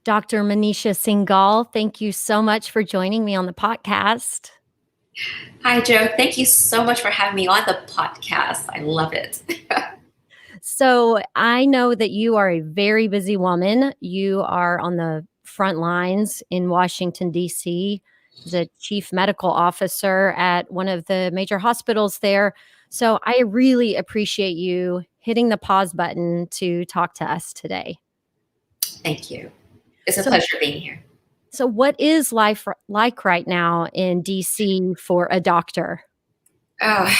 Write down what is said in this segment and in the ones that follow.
Dr. Manisha Singal, thank you so much for joining me on the podcast. Hi, Joe. Thank you so much for having me on the podcast. I love it. So, I know that you are a very busy woman. You are on the front lines in Washington, D.C., as a chief medical officer at one of the major hospitals there. So, I really appreciate you hitting the pause button to talk to us today. Thank you. It's a So, pleasure being here. so what is life like right now in D.C. for a doctor? Oh,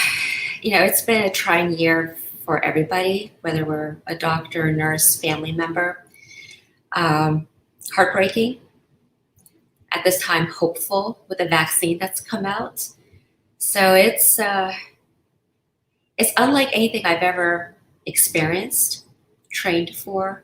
it's been a trying year for everybody, whether we're a doctor, nurse, family member. Heartbreaking. At this time, hopeful with the vaccine that's come out. So it's unlike anything I've ever experienced, trained for,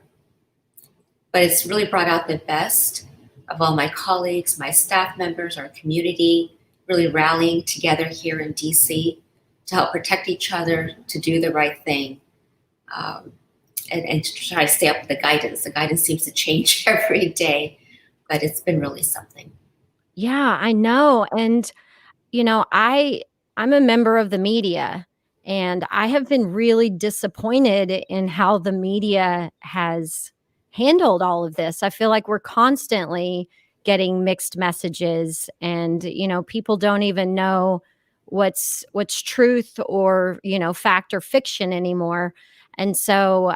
but it's really brought out the best of all my colleagues, my staff members, our community, really rallying together here in DC to help protect each other, to do the right thing, and to try to stay up with the guidance. The guidance seems to change every day, but it's been really something. Yeah, I know. And, I'm a member of the media, and I have been really disappointed in how the media has handled all of this. I feel like we're constantly getting mixed messages, and, people don't even know what's truth or, fact or fiction anymore. And so,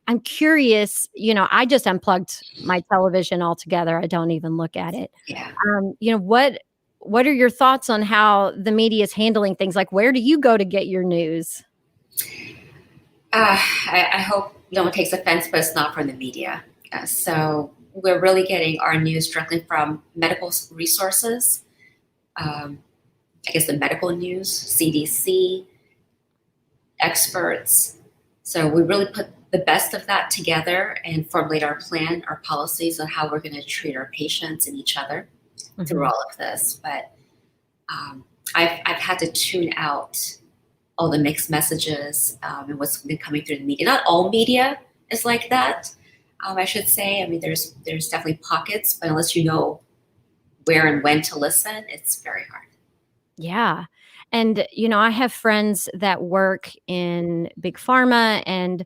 I'm curious, I just unplugged my television altogether. I don't even look at it. Yeah. What are your thoughts on how the media is handling things? Like, where do you go to get your news? I hope no one takes offense, but it's not from the media. So we're really getting our news directly from medical resources. I guess the medical news, CDC, experts. So we really put the best of that together and formulate our plan, our policies on how we're going to treat our patients and each other through all of this. But I've had to tune out all the mixed messages and what's been coming through the media. Not all media is like that, I should say. I mean, there's definitely pockets, but unless you know where and when to listen, it's very hard. Yeah. And, I have friends that work in big pharma, and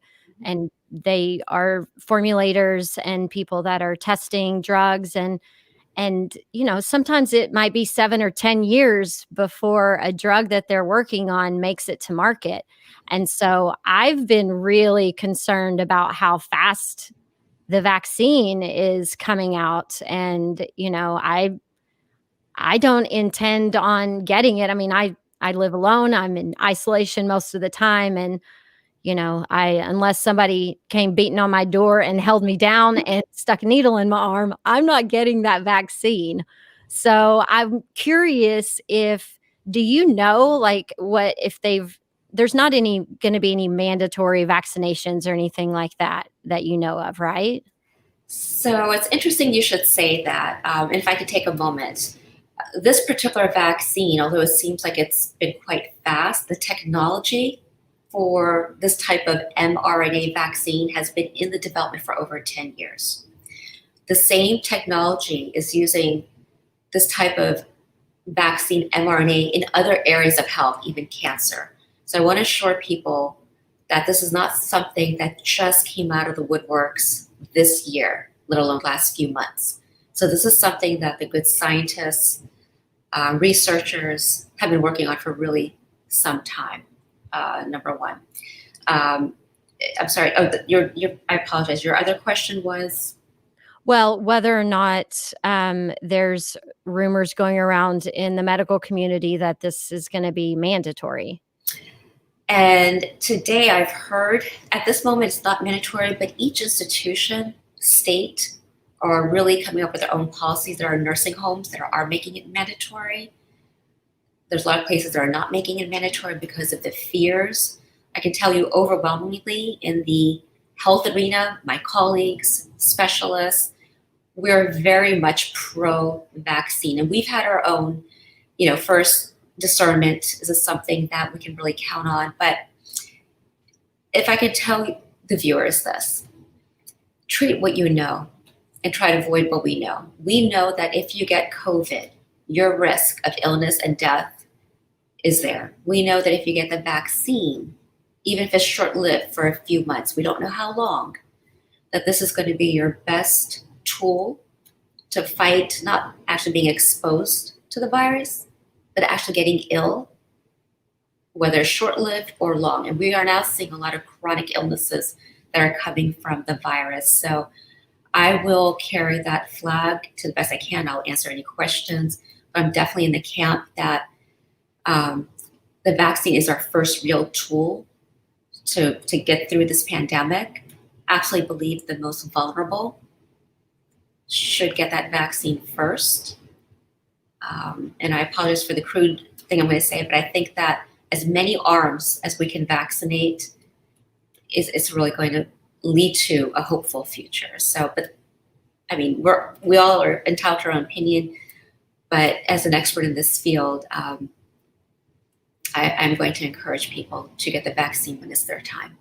they are formulators and people that are testing drugs, and sometimes it might be 7 or 10 years before a drug that they're working on makes it to market. And so I've been really concerned about how fast the vaccine is coming out, and I don't intend on getting it. I mean, I live alone. I'm in isolation most of the time, and I unless somebody came beating on my door and held me down and stuck a needle in my arm, I'm not getting that vaccine. So I'm curious, if do you know, like, what if there's not any going to be any mandatory vaccinations or anything like that you know of, right? So it's interesting you should say that. If I could take a moment, this particular vaccine, although it seems like it's been quite fast, the technology for this type of mRNA vaccine has been in the development for over 10 years. The same technology is using this type of vaccine mRNA in other areas of health, even cancer. So I want to assure people that this is not something that just came out of the woodworks this year, let alone last few months. So this is something that the good scientists, researchers have been working on for really some time. Number one. I'm sorry. Oh, I apologize. Your other question was? Well, whether or not there's rumors going around in the medical community that this is going to be mandatory. And today I've heard, at this moment it's not mandatory, but each institution, state, are really coming up with their own policies. There are nursing homes that are making it mandatory. There's a lot of places that are not making it mandatory because of the fears. I can tell you overwhelmingly in the health arena, my colleagues, specialists, we're very much pro-vaccine. And we've had our own, first discernment. Is this something that we can really count on? But if I could tell the viewers this, treat what you know. and try to avoid what we know. We know that if you get COVID, your risk of illness and death is there. We know that if you get the vaccine, even if it's short lived for a few months, we don't know how long, that this is going to be your best tool to fight not actually being exposed to the virus, but actually getting ill, whether short lived or long. And we are now seeing a lot of chronic illnesses that are coming from the virus. So I will carry that flag to the best I can. I'll answer any questions, but I'm definitely in the camp that the vaccine is our first real tool to get through this pandemic. Actually believe the most vulnerable should get that vaccine first. And I apologize for the crude thing I'm going to say, but I think that as many arms as we can vaccinate is really going to lead to a hopeful future. So, but I mean, we all are entitled to our own opinion, but as an expert in this field, I'm going to encourage people to get the vaccine when it's their time.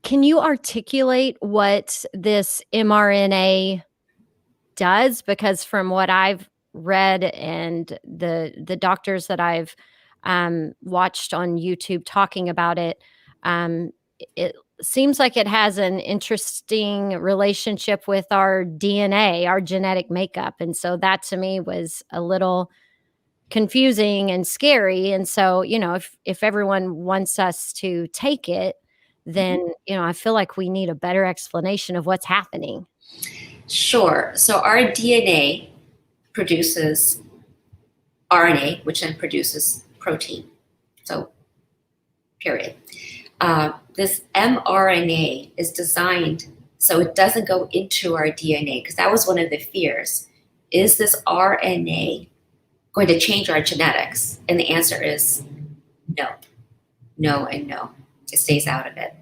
Can you articulate what this mRNA does? Because from what I've read and the doctors that I've watched on YouTube talking about it, it seems like it has an interesting relationship with our DNA, our genetic makeup. And so that to me was a little confusing and scary. And so, if everyone wants us to take it, then, I feel like we need a better explanation of what's happening. Sure. So our DNA produces RNA, which then produces protein. So, period. This mRNA is designed so it doesn't go into our DNA, because that was one of the fears. Is this RNA going to change our genetics? And the answer is no, no, and no. It stays out of it.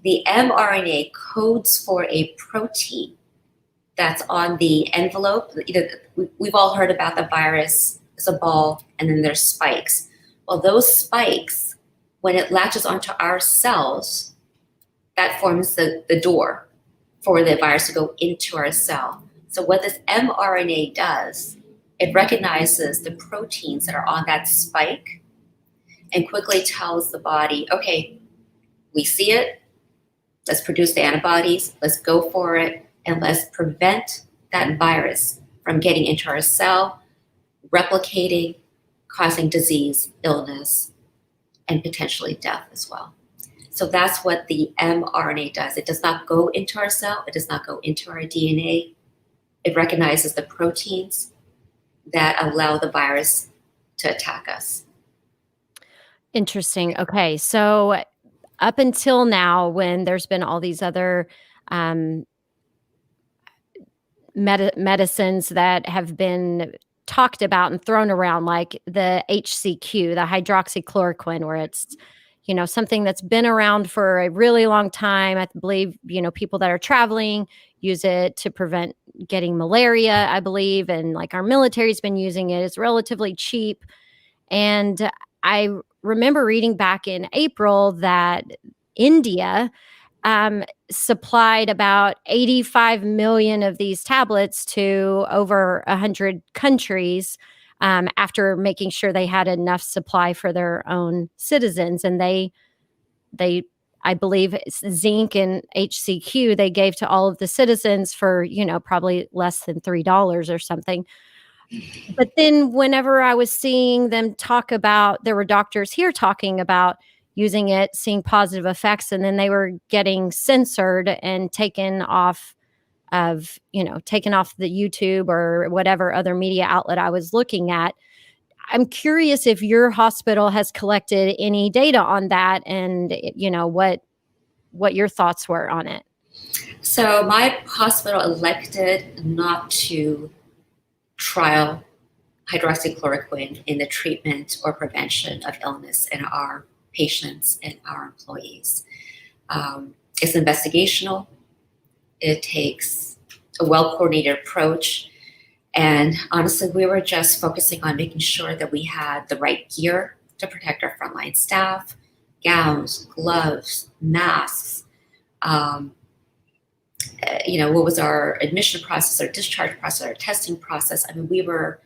The mRNA codes for a protein that's on the envelope. We've all heard about the virus. It's a ball, and then there's spikes. Well, those spikes, when it latches onto our cells, that forms the door for the virus to go into our cell. So what this mRNA does, it recognizes the proteins that are on that spike and quickly tells the body, okay, we see it, let's produce the antibodies, let's go for it, and let's prevent that virus from getting into our cell, replicating, causing disease, illness, and potentially death as well. So that's what the mRNA does. It does not go into our cell. It does not go into our DNA. It recognizes the proteins that allow the virus to attack us. Interesting. Okay. So up until now, when there's been all these other medicines that have been talked about and thrown around, like the HCQ, the hydroxychloroquine, where it's, something that's been around for a really long time. I believe, people that are traveling use it to prevent getting malaria, I believe. And like our military's been using it. It's relatively cheap. And I remember reading back in April that India supplied about 85 million of these tablets to over 100 countries after making sure they had enough supply for their own citizens. And they, I believe, zinc and HCQ, they gave to all of the citizens for, probably less than $3 or something. But then whenever I was seeing them talk about, there were doctors here talking about using it, seeing positive effects, and then they were getting censored and taken off taken off the YouTube or whatever other media outlet I was looking at. I'm curious if your hospital has collected any data on that, and what your thoughts were on it. So my hospital elected not to trial hydroxychloroquine in the treatment or prevention of illness in our patients and our employees. It's investigational. It takes a well-coordinated approach. And honestly, we were just focusing on making sure that we had the right gear to protect our frontline staff, gowns, gloves, masks, what was our admission process, our discharge process, our testing process. I mean, we were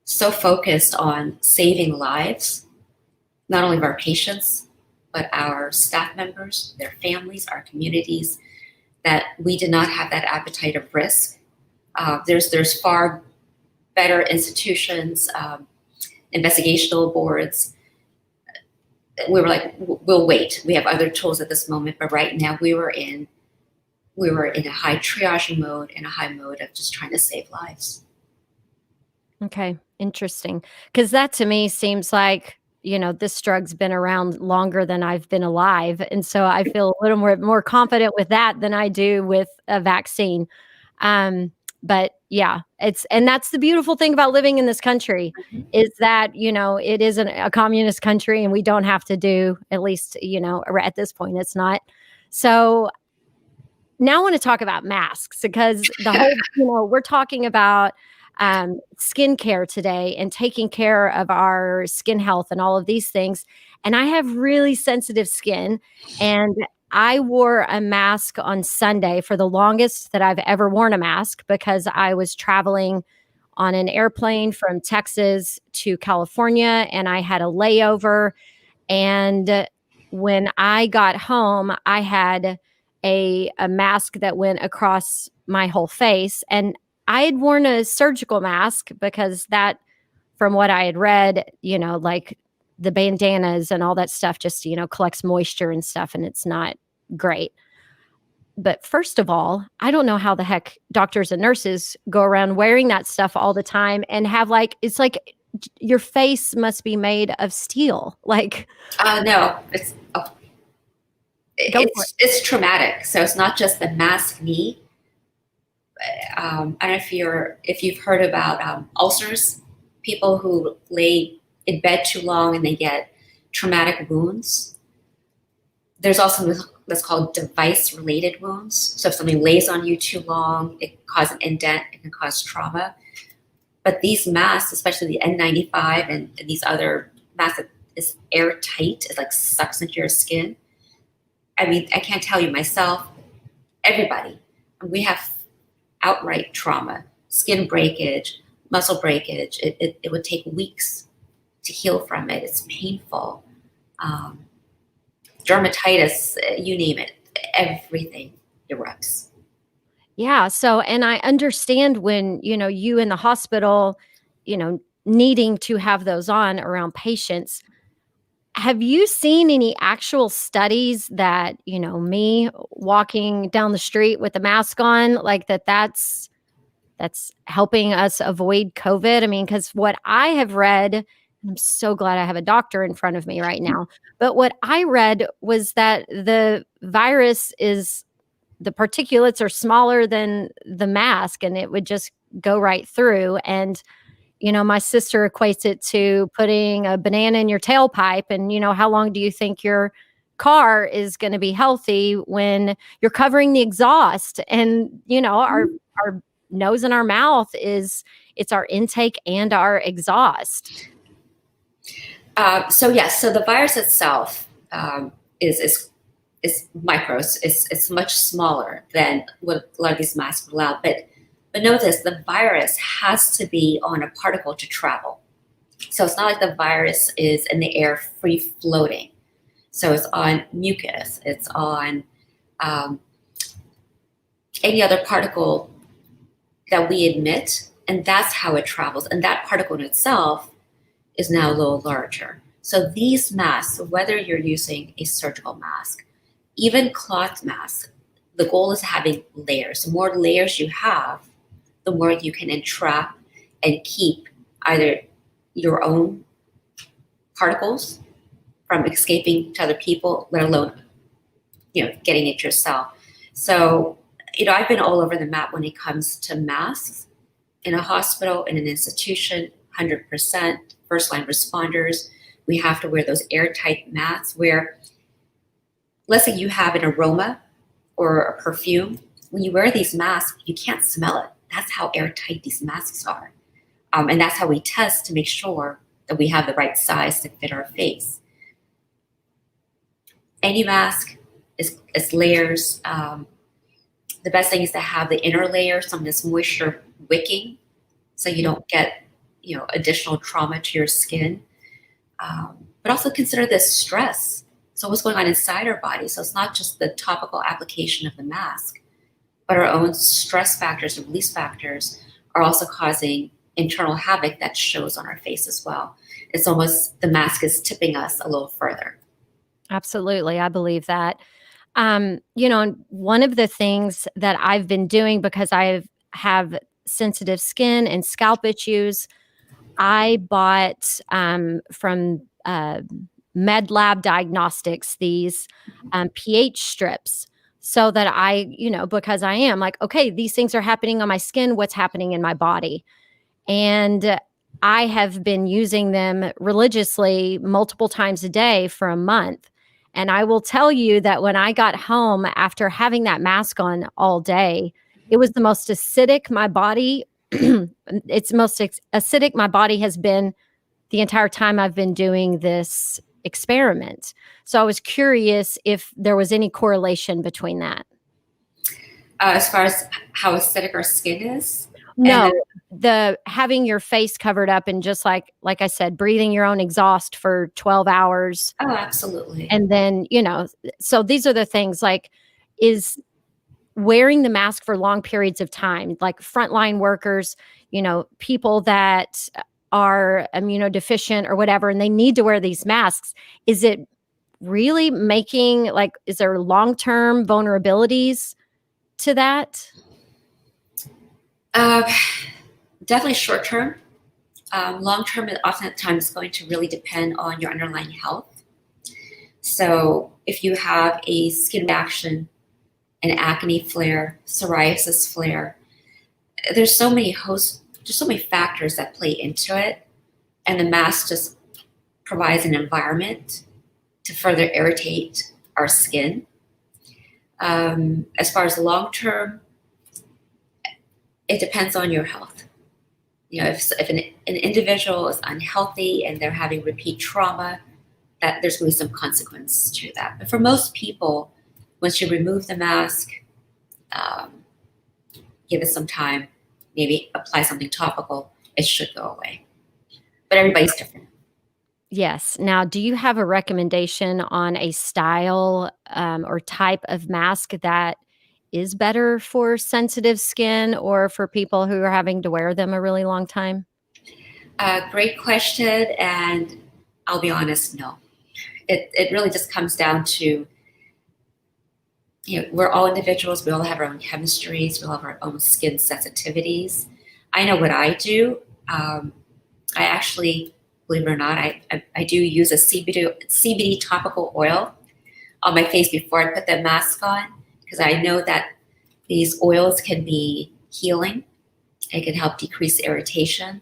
so focused on saving lives, not only of our patients, but our staff members, their families, our communities, that we did not have that appetite of risk. There's far better institutions, investigational boards. We were like, we'll wait. We have other tools at this moment, but right now we were in a high triaging mode and a high mode of just trying to save lives. Okay, interesting. Because that to me seems like, this drug's been around longer than I've been alive, and so I feel a little more confident with that than I do with a vaccine. But yeah, and that's the beautiful thing about living in this country is that, it isn't a communist country and we don't have to do, at least, at this point, it's not. So now I want to talk about masks because the whole, we're talking about skincare today and taking care of our skin health and all of these things. And I have really sensitive skin, and I wore a mask on Sunday for the longest that I've ever worn a mask because I was traveling on an airplane from Texas to California and I had a layover. And when I got home, I had a mask that went across my whole face. And I had worn a surgical mask because that, from what I had read, like the bandanas and all that stuff just, collects moisture and stuff, and it's not great. But first of all, I don't know how the heck doctors and nurses go around wearing that stuff all the time and have it's like your face must be made of steel. Like, No, go for it. it's traumatic. So it's not just the mask knee. I don't know if you've heard about ulcers, people who lay in bed too long and they get traumatic wounds. There's also that's called device-related wounds. So if something lays on you too long, it can cause an indent, it can cause trauma. But these masks, especially the N95 and these other masks that is airtight, it like sucks into your skin. I mean, I can't tell you myself, everybody, we have outright trauma, skin breakage, muscle breakage. It would take weeks to heal from it. It's painful. Dermatitis, you name it, everything erupts. Yeah. So, and I understand when, you in the hospital, needing to have those on around patients. Have you seen any actual studies that, me walking down the street with a mask on, like that's helping us avoid COVID? I mean, because what I have read, and I'm so glad I have a doctor in front of me right now, but what I read was that the particulates are smaller than the mask and it would just go right through. And my sister equates it to putting a banana in your tailpipe. And, how long do you think your car is going to be healthy when you're covering the exhaust? And, our nose and our mouth it's our intake and our exhaust. So yes, so the virus itself is micros. It's much smaller than what a lot of these masks allow. But notice the virus has to be on a particle to travel. So it's not like the virus is in the air free floating. So it's on mucus, it's on any other particle that we emit, and that's how it travels. And that particle in itself is now a little larger. So these masks, whether you're using a surgical mask, even cloth masks, the goal is having layers. The more layers you have, the more you can entrap and keep either your own particles from escaping to other people, let alone, getting it yourself. So, I've been all over the map when it comes to masks in a hospital, in an institution, 100%, first line responders. We have to wear those airtight masks where, let's say you have an aroma or a perfume. When you wear these masks, you can't smell it. That's how airtight these masks are. And that's how we test to make sure that we have the right size to fit our face. Any mask is layers. the best thing is to have the inner layer, some of this moisture wicking, so you don't get, additional trauma to your skin. But also consider this stress. So what's going on inside our body? So it's not just the topical application of the mask, but our own stress factors and release factors are also causing internal havoc that shows on our face as well. It's almost the mask is tipping us a little further. Absolutely. I believe that. One of the things that I've been doing because have sensitive skin and scalp issues, I bought from Med Lab Diagnostics these pH strips so that because I am like, okay, these things are happening on my skin. What's happening in my body? And I have been using them religiously multiple times a day for a month. And I will tell you that when I got home after having that mask on all day, it was the most acidic my body it's most acidic my body has been the entire time I've been doing this experiment. So I was curious if there was any correlation between that. As far as how acidic our skin is, and No, then, the having your face covered up and just like I said, breathing your own exhaust for 12 hours. oh, absolutely. And then, so these are the things like, is wearing the mask for long periods of time, like frontline workers, people that are immunodeficient or whatever, and they need to wear these masks. Is it really is there long-term vulnerabilities to that? Uh, Definitely short term. Long term, it oftentimes going to really depend on your underlying health. So if you have a skin reaction, an acne flare, psoriasis flare, there's so many factors that play into it, and the mask just provides an environment to further irritate our skin. As far as long term, it depends on your health. If an individual is unhealthy and they're having repeat trauma, that there's going to be some consequence to that. But for most people, once you remove the mask, um, give it some time, maybe apply something topical, it should go away. But everybody's different. Yes. Now, do you have a recommendation on a style or type of mask that is better for sensitive skin or for people who are having to wear them a really long time? Great question, and I'll be honest, no. It really just comes down to, we're all individuals. We all have our own chemistries. We all have our own skin sensitivities. I know what I do. I actually, believe it or not, I do use a CBD topical oil on my face before I put the mask on, because I know that these oils can be healing. It can help decrease irritation.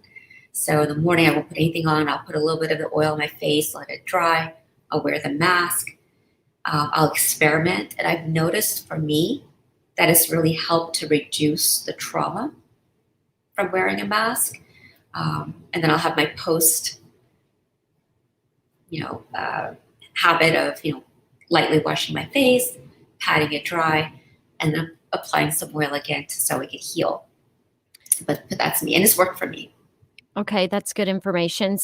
So in the morning, I won't put anything on. I'll put a little bit of the oil on my face, let it dry. I'll wear the mask. I'll experiment. And I've noticed for me that it's really helped to reduce the trauma from wearing a mask. And then I'll have my post, habit of, lightly washing my face, patting it dry, and then applying some oil again so it can heal. But that's me, and it's worked for me. Okay, that's good information.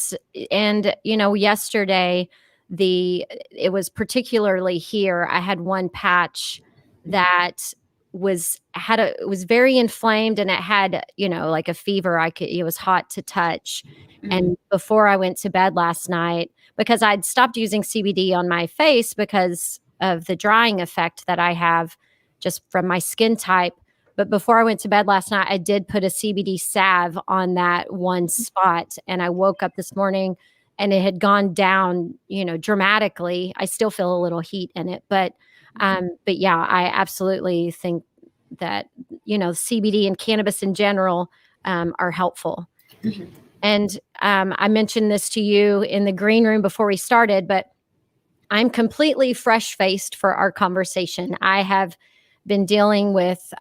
And yesterday it was particularly here. I had one patch that it was very inflamed and it had, like a fever. It was hot to touch. Mhm. And before I went to bed last night, because I'd stopped using CBD on my face because of the drying effect that I have just from my skin type. But before I went to bed last night, I did put a CBD salve on that one spot. And I woke up this morning and it had gone down, dramatically. I still feel a little heat in it. But yeah, I absolutely think that, CBD and cannabis in general are helpful. Mhm. And I mentioned this to you in the green room before we started, but I'm completely fresh faced for our conversation. I have been dealing with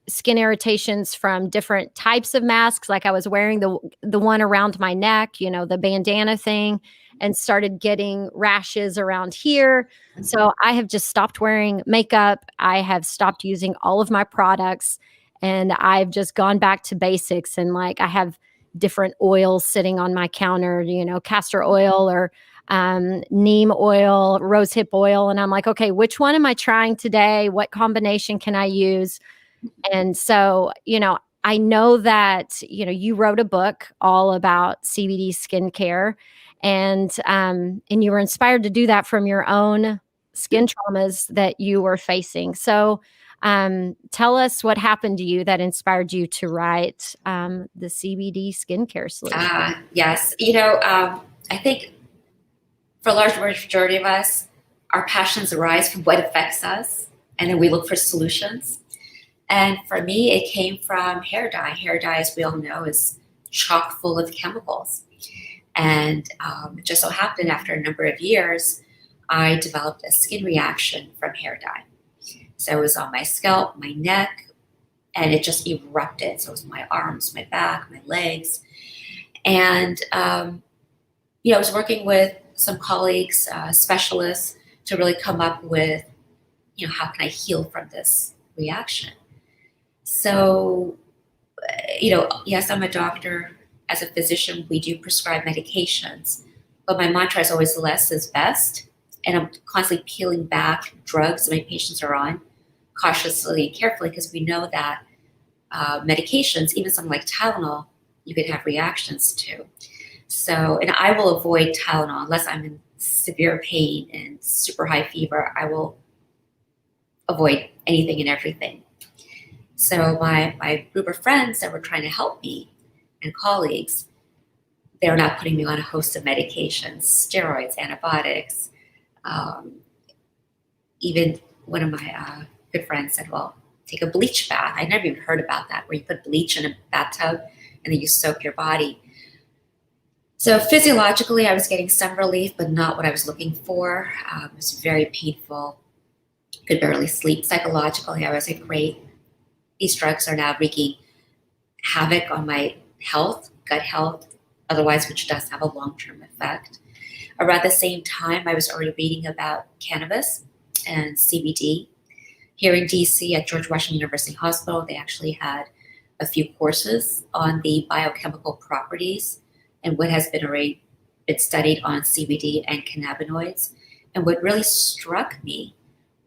skin irritations from different types of masks. Like I was wearing the one around my neck, the bandana thing, and started getting rashes around here. So I have just stopped wearing makeup. I have stopped using all of my products, and I've just gone back to basics. And like, I have different oils sitting on my counter, castor oil or neem oil, rosehip oil. And I'm like, okay, which one am I trying today? What combination can I use? And so, I know that, you wrote a book all about CBD skincare, and you were inspired to do that from your own skin traumas that you were facing. So, tell us what happened to you that inspired you to write the CBD skincare solution. Yes. I think for a large majority of us, our passions arise from what affects us, and then we look for solutions. And for me, it came from hair dye. Hair dye, as we all know, is chock full of chemicals. And it just so happened after a number of years, I developed a skin reaction from hair dye. So it was on my scalp, my neck, and it just erupted. So it was my arms, my back, my legs. And, I was working with some colleagues, specialists, to really come up with, how can I heal from this reaction? So, yes, I'm a doctor. As a physician, we do prescribe medications, but my mantra is always less is best. And I'm constantly peeling back drugs that my patients are on cautiously and carefully, because we know that medications, even something like Tylenol, you could have reactions to. So, and I will avoid Tylenol unless I'm in severe pain and super high fever. I will avoid anything and everything. So my group of friends that were trying to help me and colleagues, they're not putting me on a host of medications, steroids, antibiotics. Um, Even one of my good friends said, well, take a bleach bath. I never even heard about that, where you put bleach in a bathtub and then you soak your body. So physiologically, I was getting some relief, but not what I was looking for. It was very painful. Could barely sleep. Psychologically, I was like, great. These drugs are now wreaking havoc on my health, gut health, otherwise, which does have a long-term effect. Around the same time, I was already reading about cannabis and CBD. Here in DC at George Washington University Hospital, they actually had a few courses on the biochemical properties and what has been already been studied on CBD and cannabinoids. And what really struck me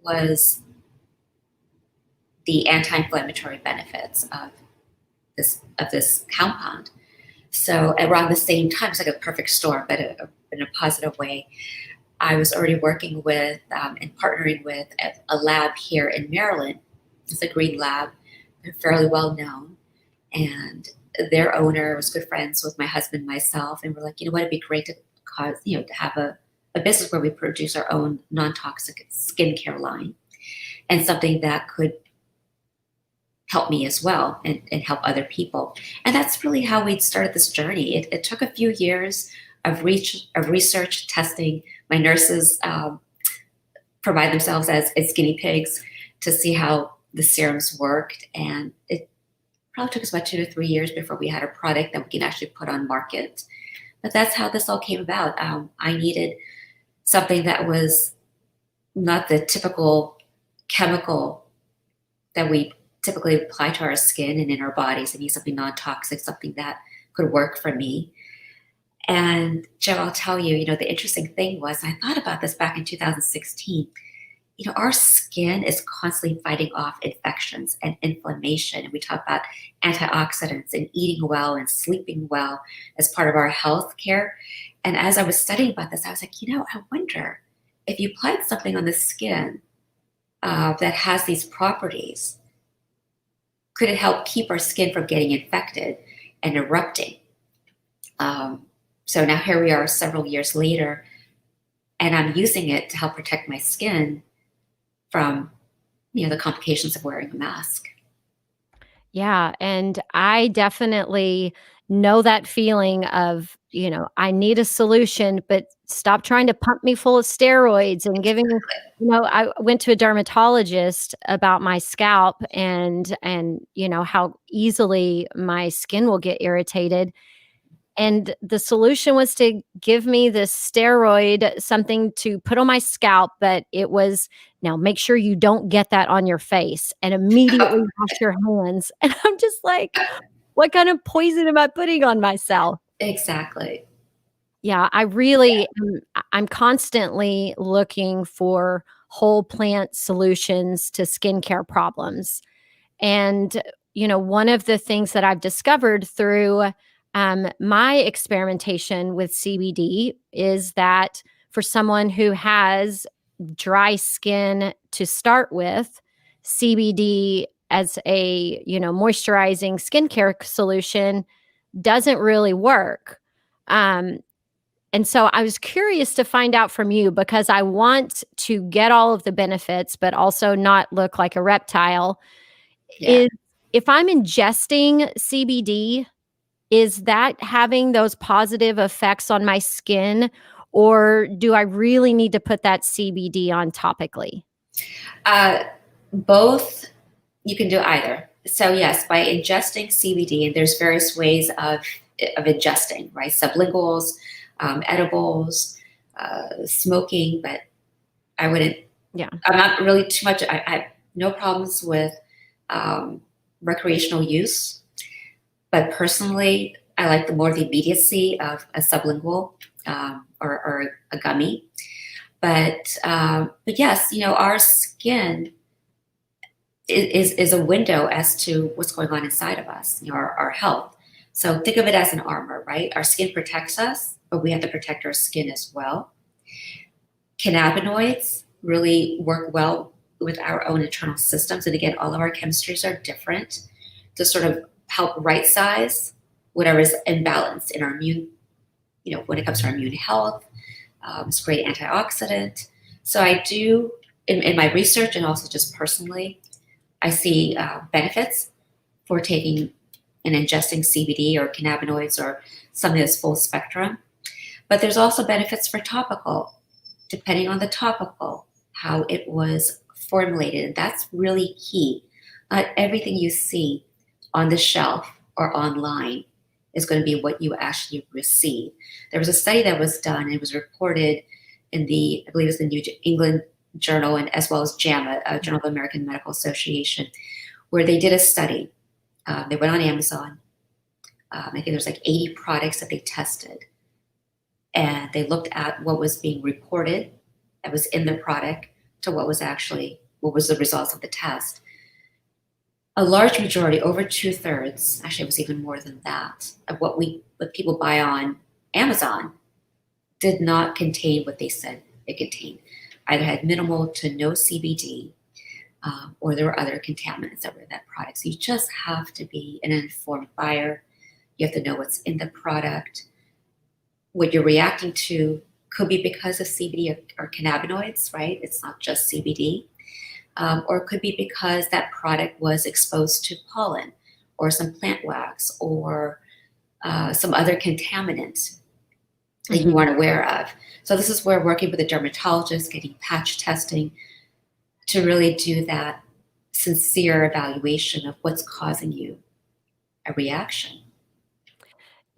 was the anti-inflammatory benefits of this compound. So around the same time, it's like a perfect storm, but in a positive way. I was already working with and partnering with a lab here in Maryland. It's a green lab. They're fairly well known. And their owner was good friends with my husband and myself. And we're like, you know what, it'd be great to to have a business where we produce our own non-toxic skincare line, and something that could help me as well and help other people. And that's really how we started this journey. It took a few years of research, testing. My nurses provide themselves as guinea pigs to see how the serums worked. And it probably took us about 2 to 3 years before we had a product that we can actually put on market. But that's how this all came about. I needed something that was not the typical chemical that we typically apply to our skin and in our bodies. I need something non-toxic, something that could work for me. And Joe, I'll tell you, the interesting thing was, I thought about this back in 2016. Our skin is constantly fighting off infections and inflammation. And we talk about antioxidants and eating well and sleeping well as part of our health care. And as I was studying about this, I was like, I wonder if you applied something on the skin that has these properties, could it help keep our skin from getting infected and erupting? So now here we are several years later, and I'm using it to help protect my skin from, the complications of wearing a mask. Yeah, and I definitely know that feeling of, I need a solution, but stop trying to pump me full of steroids and giving me, I went to a dermatologist about my scalp and how easily my skin will get irritated. And the solution was to give me this steroid, something to put on my scalp, but it was, now make sure you don't get that on your face and immediately wash your hands. And I'm just like, what kind of poison am I putting on myself? Exactly. Yeah, I really I'm constantly looking for whole plant solutions to skincare problems. And, one of the things that I've discovered through my experimentation with CBD is that for someone who has dry skin to start with, CBD as a, moisturizing skincare solution doesn't really work. Um, and so I was curious to find out from you because I want to get all of the benefits, but also not look like a reptile. Yeah. Is if I'm ingesting CBD, is that having those positive effects on my skin, or do I really need to put that CBD on topically? Uh, Both, you can do either. So yes, by ingesting CBD, and there's various ways of ingesting, right? Sublinguals, edibles, smoking, but I wouldn't. Yeah. I'm not really too much. I have no problems with um, recreational use, but personally, I like the more the immediacy of a sublingual or a gummy. But yes, our skin is a window as to what's going on inside of us, our health. So think of it as an armor, right? Our skin protects us, but we have to protect our skin as well. Cannabinoids really work well with our own internal systems. And again, all of our chemistries are different to sort of help right size whatever is imbalanced in our immune, when it comes to our immune health. It's a great antioxidant. So I do, in my research and also just personally, I see benefits for taking and ingesting CBD or cannabinoids or something that's full spectrum. But there's also benefits for topical, depending on the topical, how it was formulated. And that's really key. Not everything you see on the shelf or online is going to be what you actually receive. There was a study that was done, and it was reported in I believe it's the New England Journal, and as well as JAMA, Journal of the American Medical Association, where they did a study. They went on Amazon. I think there's like 80 products that they tested, and they looked at what was being reported that was in the product to what was the results of the test. A large majority, over 2/3, actually it was even more than that, of what people buy on Amazon did not contain what they said it contained. Either had minimal to no CBD, or there were other contaminants that were in that product. So you just have to be an informed buyer. You have to know what's in the product. What you're reacting to could be because of CBD or cannabinoids, right? It's not just CBD. Or it could be because that product was exposed to pollen or some plant wax or some other contaminant that you weren't aware of. So this is where working with a dermatologist, getting patch testing to really do that sincere evaluation of what's causing you a reaction.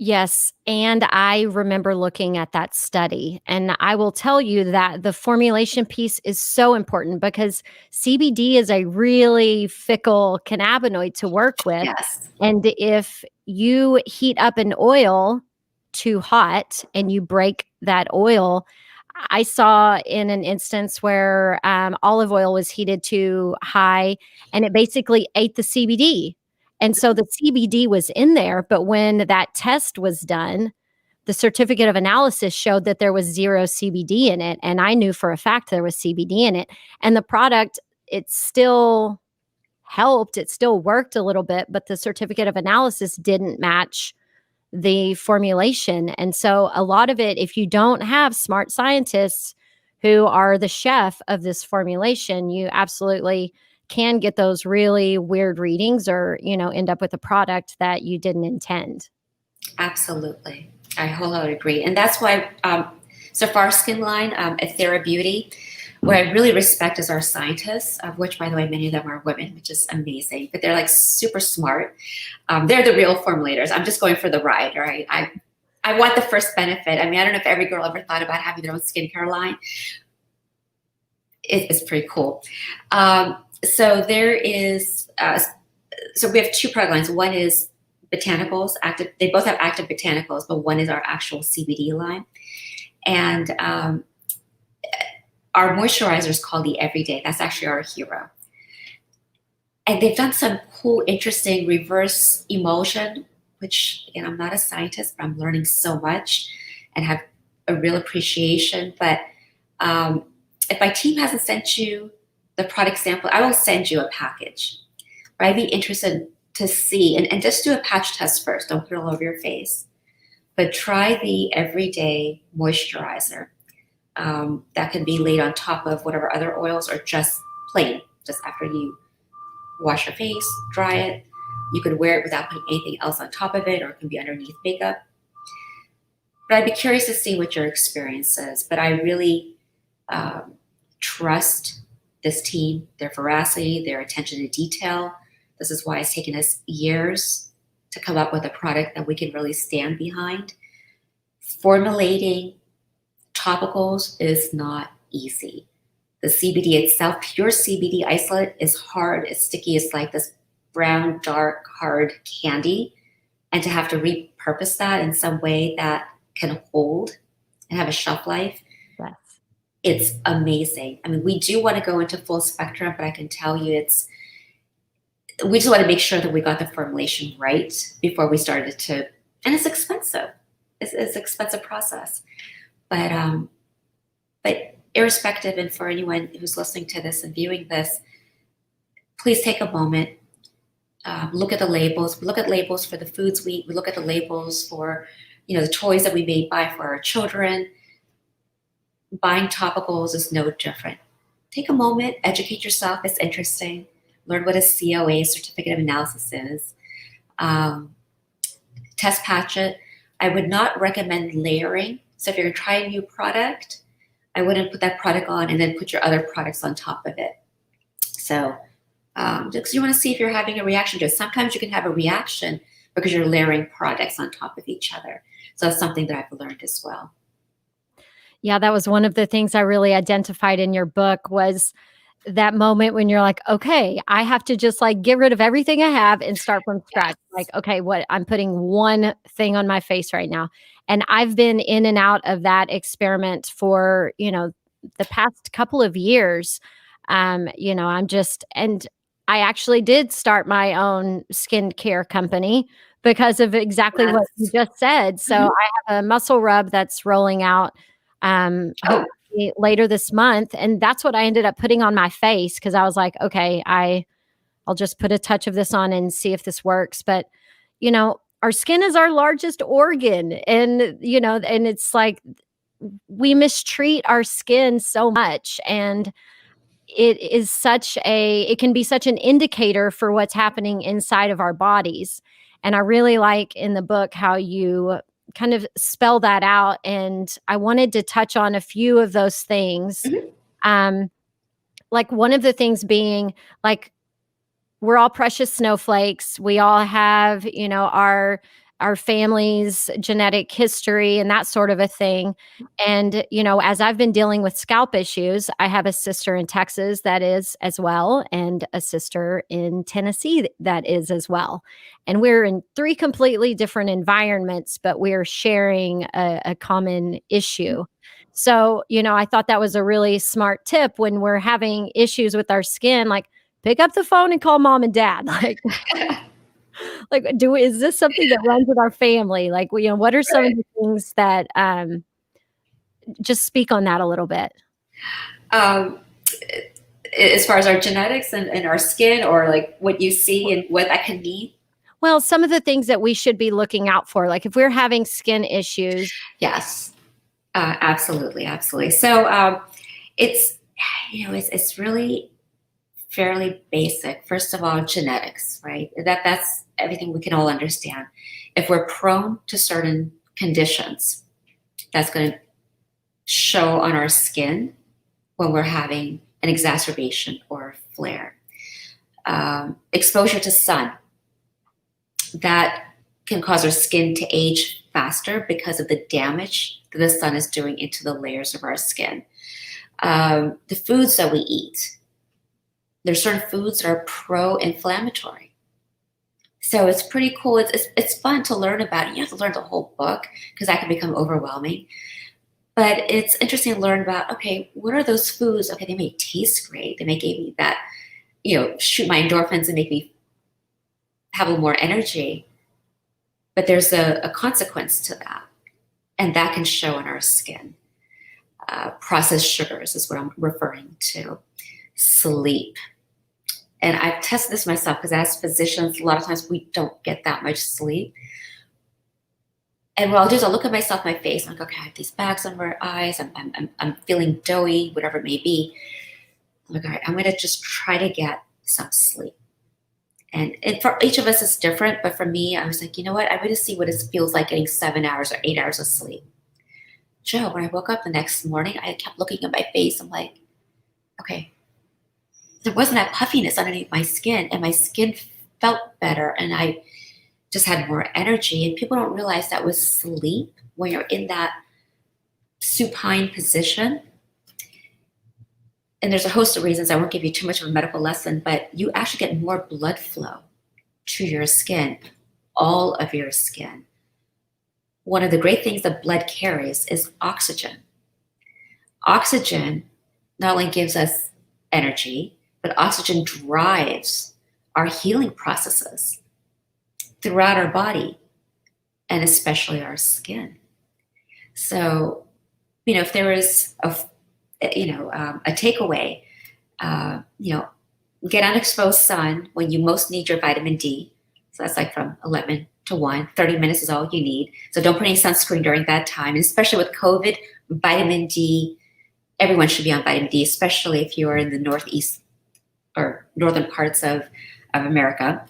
Yes, and I remember looking at that study, and I will tell you that the formulation piece is so important because CBD is a really fickle cannabinoid to work with, Yes. and if you heat up an oil too hot and you break that oil, I saw in an instance where olive oil was heated too high and it basically ate the CBD. And so the CBD was in there, but when that test was done, the certificate of analysis showed that there was zero CBD in it. And I knew for a fact there was CBD in it. And the product, it still helped, it still worked a little bit, but the certificate of analysis didn't match the formulation. And so a lot of it, if you don't have smart scientists who are the chef of this formulation, you absolutely can get those really weird readings or, end up with a product that you didn't intend. Absolutely. I wholeheartedly agree. And that's why, so for our skin line, at Therabeauty, what I really respect is our scientists, of which, by the way, many of them are women, which is amazing, but they're like super smart. They're the real formulators. I'm just going for the ride, right? I want the first benefit. I mean, I don't know if every girl ever thought about having their own skincare line. It's pretty cool. So there is, so we have two product lines. One is botanicals, active. They both have active botanicals, but one is our actual CBD line. And our moisturizer is called the Everyday. That's actually our hero. And they've done some cool, interesting reverse emulsion, which, again, I'm not a scientist, but I'm learning so much and have a real appreciation. But if my team hasn't sent you the product sample, I will send you a package. But I'd be interested to see, and just do a patch test first. Don't put it all over your face. But try the Everyday moisturizer. That can be laid on top of whatever other oils, or just plain, just after you wash your face, dry it. You could wear it without putting anything else on top of it, or it can be underneath makeup. But I'd be curious to see what your experience is. But I really trust this team, their veracity, their attention to detail. This is why it's taken us years to come up with a product that we can really stand behind. Formulating topicals is not easy. The CBD itself, pure CBD isolate, is hard, it's sticky, it's like this brown, dark, hard candy. And to have to repurpose that in some way that can hold and have a shelf life, Yes. it's amazing. I mean, we do want to go into full spectrum, but I can tell you we just want to make sure that we got the formulation right before we started to, and it's expensive. It's an expensive process. But irrespective, and for anyone who's listening to this and viewing this, please take a moment, look at the labels. We look at labels for the foods we eat. We look at the labels for, the toys that we may buy for our children. Buying topicals is no different. Take a moment, educate yourself. It's interesting. Learn what a COA, certificate of analysis, is. Test patch it. I would not recommend layering. So if you're going to try a new product, I wouldn't put that product on and then put your other products on top of it. So just because you want to see if you're having a reaction to it. Sometimes you can have a reaction because you're layering products on top of each other. So that's something that I've learned as well. Yeah, that was one of the things I really identified in your book, was that moment when you're like, okay, I have to just like get rid of everything I have and start from scratch. Like, okay, I'm putting one thing on my face right now. And I've been in and out of that experiment for, the past couple of years. And I actually did start my own skincare company because of exactly what you just said. So I have a muscle rub that's rolling out hopefully later this month. And that's what I ended up putting on my face, because I was like, okay, I'll just put a touch of this on and see if this works. But, our skin is our largest organ. And, and it's like we mistreat our skin so much. And it can be such an indicator for what's happening inside of our bodies. And I really like in the book how you kind of spell that out. And I wanted to touch on a few of those things. Like one of the things being, like, we're all precious snowflakes. We all have, our family's genetic history and that sort of a thing. And, as I've been dealing with scalp issues, I have a sister in Texas that is as well, and a sister in Tennessee that is as well. And we're in 3 completely different environments, but we're sharing a common issue. So, I thought that was a really smart tip when we're having issues with our skin, like, pick up the phone and call mom and dad. Is this something that runs with our family? Like, what are some of the things that, just speak on that a little bit. As far as our genetics and our skin, or like what you see and what that can mean? Well, some of the things that we should be looking out for, like if we're having skin issues. Yes, absolutely. So it's really fairly basic. First of all, genetics, right? That's everything we can all understand. If we're prone to certain conditions, that's going to show on our skin when we're having an exacerbation or a flare. Exposure to sun, that can cause our skin to age faster because of the damage that the sun is doing into the layers of our skin. The foods that we eat, there's certain foods that are pro-inflammatory. So it's pretty cool. It's fun to learn about it. You have to learn the whole book because that can become overwhelming. But it's interesting to learn about, okay, what are those foods? Okay, they may taste great. They may give me that, shoot my endorphins and make me have a little more energy. But there's a consequence to that. And that can show in our skin. Processed sugars is what I'm referring to. Sleep. And I've tested this myself because as physicians, a lot of times we don't get that much sleep. And what I'll do is I'll look at myself, my face, I'm like, okay, I have these bags under my eyes, I'm feeling doughy, whatever it may be. I'm like, all right, I'm gonna just try to get some sleep. And for each of us it's different, but for me, I was like, you know what, I'm gonna see what it feels like getting 7 hours or 8 hours of sleep. Joe, when I woke up the next morning, I kept looking at my face, I'm like, okay, there wasn't that puffiness underneath my skin, and my skin felt better, and I just had more energy. And people don't realize that with sleep, when you're in that supine position, and there's a host of reasons, I won't give you too much of a medical lesson, but you actually get more blood flow to your skin, all of your skin. One of the great things that blood carries is oxygen. Oxygen not only gives us energy, but oxygen drives our healing processes throughout our body, and especially our skin. So, if there is a takeaway, get unexposed sun when you most need your vitamin D. So that's like from 11 to 1, 30 minutes is all you need. So don't put any sunscreen during that time. And especially with COVID, vitamin D, everyone should be on vitamin D, especially if you're in the Northeast or northern parts of America.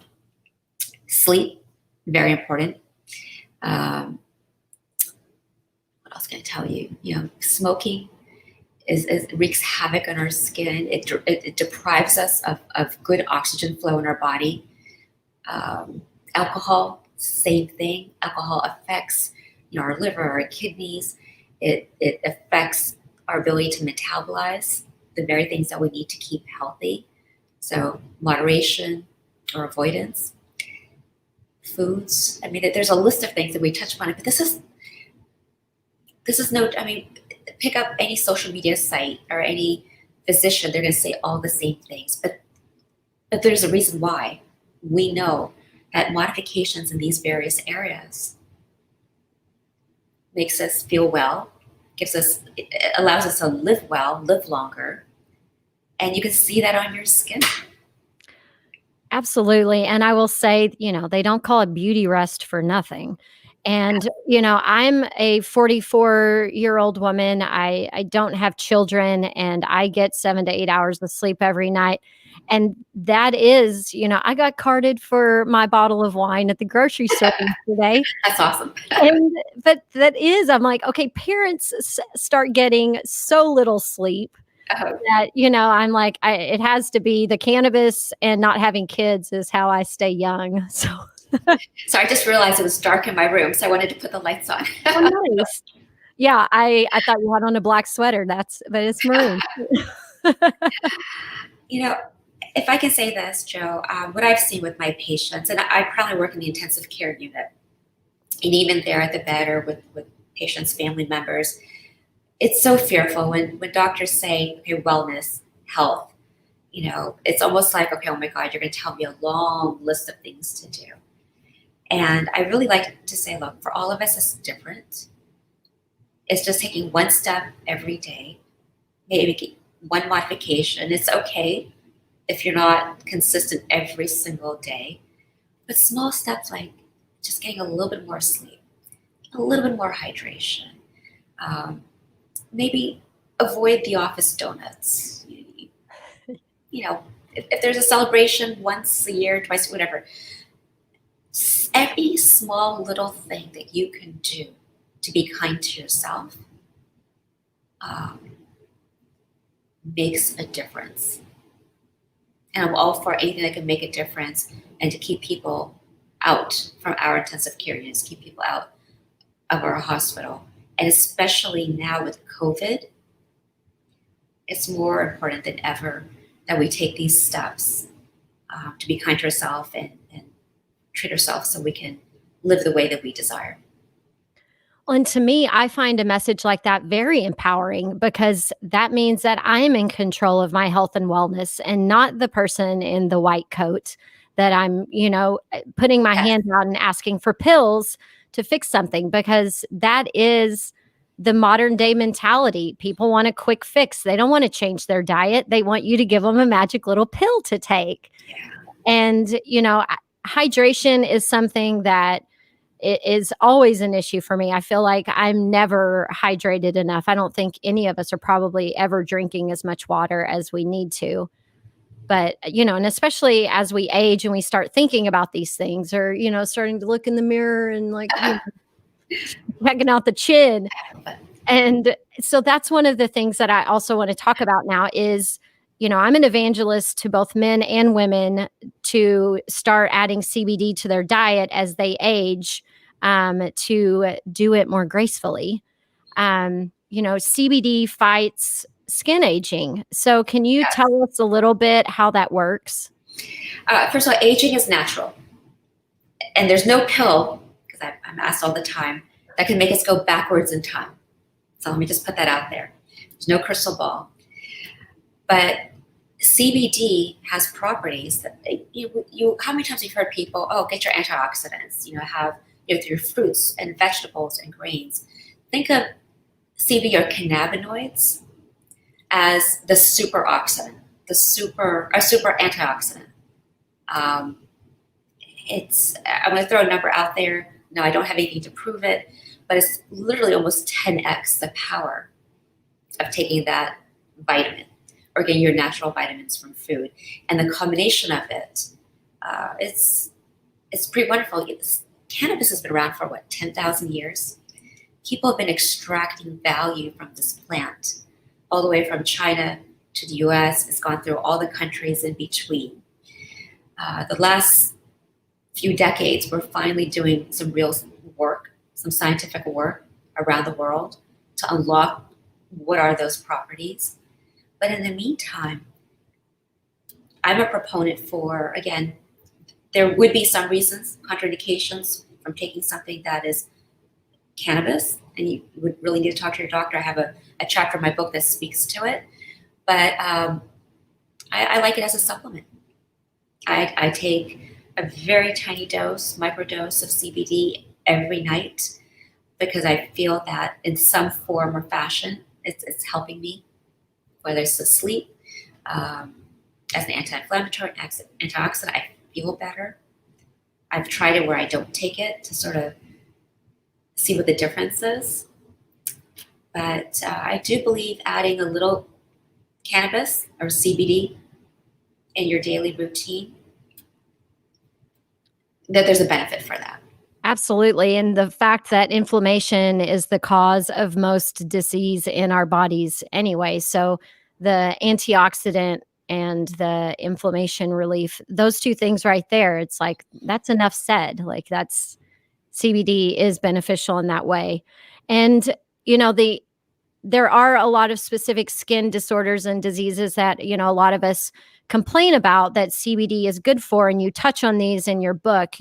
Sleep, very important. What else can I tell you? Smoking wreaks havoc on our skin. It deprives us of good oxygen flow in our body. Alcohol, same thing. Alcohol affects our liver, our kidneys. It affects our ability to metabolize the very things that we need to keep healthy. So moderation or avoidance. Foods. I mean, there's a list of things that we touch upon it, but this is no, I mean, pick up any social media site or any physician, they're going to say all the same things, but there's a reason why. We know that modifications in these various areas makes us feel well, it allows us to live well, live longer, and you can see that on your skin. Absolutely, and I will say, they don't call it beauty rest for nothing. And, I'm a 44-year-old woman. I don't have children, and I get 7 to 8 hours of sleep every night. And that is, I got carded for my bottle of wine at the grocery store yesterday. That's awesome. But I'm like, okay, parents start getting so little sleep that, I'm like, it has to be the cannabis and not having kids is how I stay young. So, so I just realized it was dark in my room, so I wanted to put the lights on. oh, nice. Yeah, I thought you had on a black sweater. But it's maroon. If I can say this, Joe, what I've seen with my patients, and I probably work in the intensive care unit, and even there at the bed or with patients' family members, it's so fearful when doctors say, okay, wellness, health, it's almost like, okay, oh my God, you're going to tell me a long list of things to do. And I really like to say, look, for all of us, it's different. It's just taking one step every day, maybe one modification. It's okay if you're not consistent every single day, but small steps like just getting a little bit more sleep, a little bit more hydration, maybe avoid the office donuts. If there's a celebration once a year, twice, whatever, every small little thing that you can do to be kind to yourself makes a difference. And I'm all for anything that can make a difference and to keep people out from our intensive care units, keep people out of our hospital. And especially now with COVID, it's more important than ever that we take these steps to be kind to ourselves and treat ourselves so we can live the way that we desire. Well, and to me, I find a message like that very empowering because that means that I am in control of my health and wellness and not the person in the white coat that I'm, putting my Yes. hand out and asking for pills to fix something because that is the modern day mentality. People want a quick fix. They don't want to change their diet. They want you to give them a magic little pill to take. Yeah. And, hydration is something that it is always an issue for me. I feel like I'm never hydrated enough. I don't think any of us are probably ever drinking as much water as we need to. But, and especially as we age and we start thinking about these things or, starting to look in the mirror and like, checking out the chin. And so that's one of the things that I also want to talk about now is, I'm an evangelist to both men and women to start adding CBD to their diet as they age, to do it more gracefully. CBD fights skin aging. So can you Yes. tell us a little bit how that works? First of all, aging is natural. And there's no pill, because I'm asked all the time, that can make us go backwards in time. So let me just put that out there. There's no crystal ball. But CBD has properties that how many times have you heard people, oh, get your antioxidants, have your fruits and vegetables and grains. Think of CBD or cannabinoids as the superoxidant, a super antioxidant. I'm going to throw a number out there. No, I don't have anything to prove it, but it's literally almost 10x the power of taking that vitamin or getting your natural vitamins from food. And the combination of it, it's pretty wonderful. Cannabis has been around for 10,000 years. People have been extracting value from this plant all the way from China to the US. It's gone through all the countries in between. The last few decades, we're finally doing some real work, some scientific work around the world to unlock what are those properties. But in the meantime, I'm a proponent for, again, there would be some reasons, contraindications from taking something that is cannabis, and you would really need to talk to your doctor. I have a chapter in my book that speaks to it, but I like it as a supplement. I take a very tiny dose, microdose of CBD every night because I feel that in some form or fashion, it's helping me, whether it's to sleep, as an anti-inflammatory, antioxidant, I feel better. I've tried it where I don't take it to sort of see what the difference is. But I do believe adding a little cannabis or CBD in your daily routine, that there's a benefit for that. Absolutely. And the fact that inflammation is the cause of most disease in our bodies anyway. So the antioxidant and the inflammation relief, those two things right there, it's like that's enough said. Like that's CBD is beneficial in that way. And there are a lot of specific skin disorders and diseases that, a lot of us complain about that CBD is good for. And you touch on these in your book.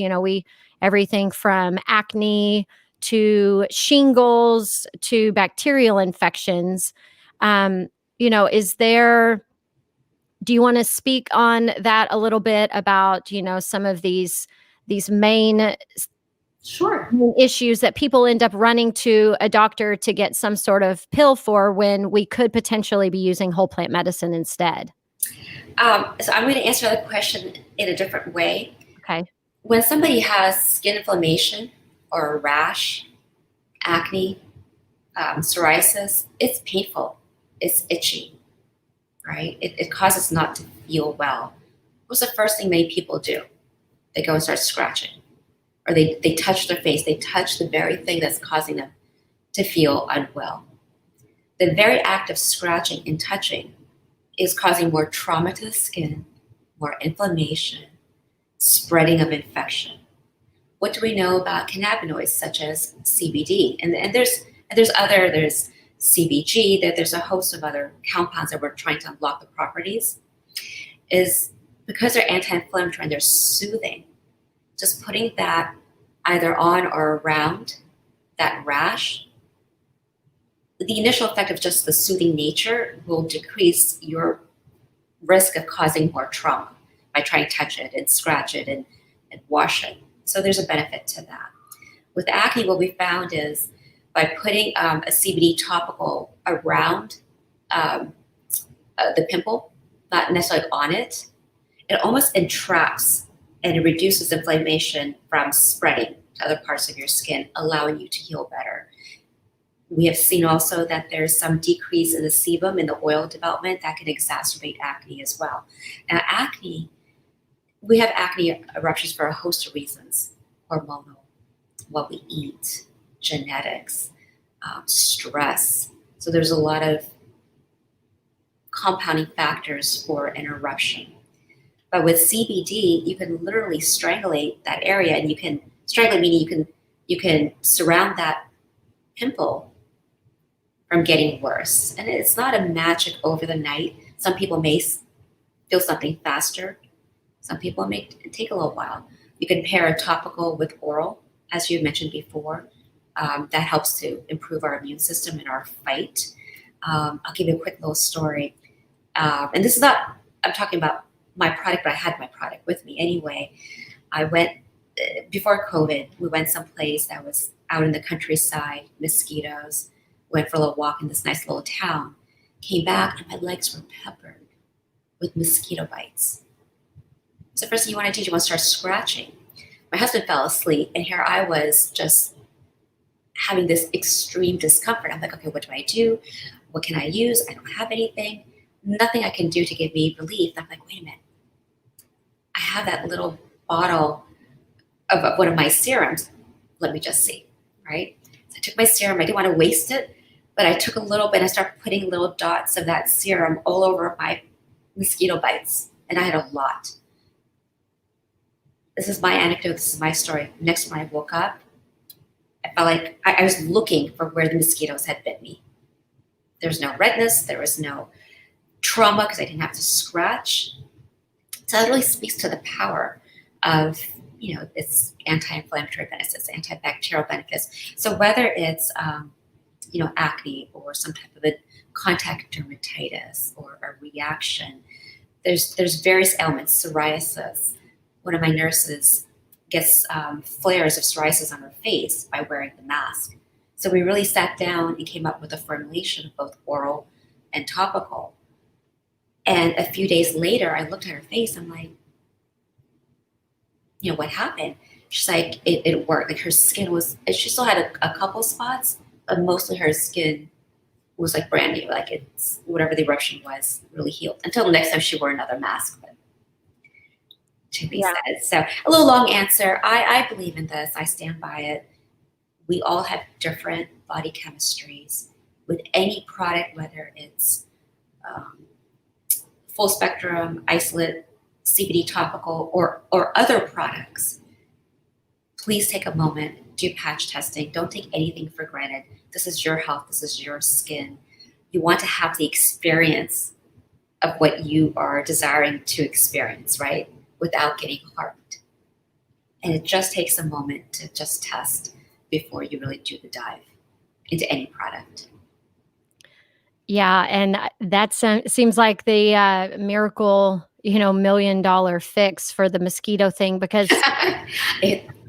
Everything from acne to shingles to bacterial infections. Do you want to speak on that a little bit about, some of these main Sure. issues that people end up running to a doctor to get some sort of pill for when we could potentially be using whole plant medicine instead? So I'm going to answer that question in a different way. Okay. When somebody has skin inflammation or a rash, acne, psoriasis, it's painful, it's itchy, right? It causes not to feel well. What's the first thing many people do? They go and start scratching. Or they touch their face, they touch the very thing that's causing them to feel unwell. The very act of scratching and touching is causing more trauma to the skin, more inflammation, spreading of infection. What do we know about cannabinoids such as CBD? There's CBG, there's a host of other compounds that we're trying to unlock the properties. Is because they're anti-inflammatory and they're soothing, just putting that either on or around that rash, the initial effect of just the soothing nature will decrease your risk of causing more trauma by trying to touch it and scratch it and wash it. So there's a benefit to that. With acne, what we found is by putting a CBD topical around the pimple, not necessarily on it, it almost entraps and it reduces inflammation from spreading to other parts of your skin, allowing you to heal better. We have seen also that there's some decrease in the sebum in the oil development that can exacerbate acne as well. Now, acne, we have acne eruptions for a host of reasons: hormonal, what we eat, genetics, stress. So there's a lot of compounding factors for an eruption. But with CBD, you can literally strangulate that area, and you can strangulate meaning you can surround that pimple from getting worse. And it's not a magic over the night. Some people may feel something faster. Some people may take a little while. You can pair a topical with oral, as you mentioned before. That helps to improve our immune system in our fight. I'll give you a quick little story. And this is not, I'm talking about my product, but I had my product with me anyway. I went, before COVID, we went someplace that was out in the countryside, mosquitoes, went for a little walk in this nice little town, came back and my legs were peppered with mosquito bites. So first thing you want to do is you want to start scratching. My husband fell asleep and here I was just having this extreme discomfort. I'm like, okay, what do I do? What can I use? I don't have anything. Nothing I can do to give me relief. I'm like, wait a minute. I have that little bottle of one of my serums. Let me just see, right? So I took my serum. I didn't want to waste it, but I took a little bit and I started putting little dots of that serum all over my mosquito bites. And I had a lot. This is my anecdote. This is my story. Next morning I woke up, I felt like I was looking for where the mosquitoes had bit me. There was no redness. There was no trauma because I didn't have to scratch. So that really speaks to the power of, its anti-inflammatory benefits, antibacterial benefits. So whether it's, acne or some type of a contact dermatitis or a reaction, there's various elements. Psoriasis. One of my nurses gets flares of psoriasis on her face by wearing the mask. So we really sat down and came up with a formulation of both oral and topical. And a few days later, I looked at her face. I'm like, what happened? She's like, it worked. Like her skin was, she still had a couple spots, but mostly her skin was like brand new. Like it's whatever the eruption was really healed until the next time she wore another mask. But to be said. So a little long answer. I believe in this. I stand by it. We all have different body chemistries with any product, whether it's full spectrum, isolate, CBD topical, or other products. Please take a moment, do patch testing. Don't take anything for granted. This is your health. This is your skin. You want to have the experience of what you are desiring to experience, right? Without getting harmed. And it just takes a moment to just test before you really do the dive into any product. Yeah, and that seems like the miracle, $1 million fix for the mosquito thing because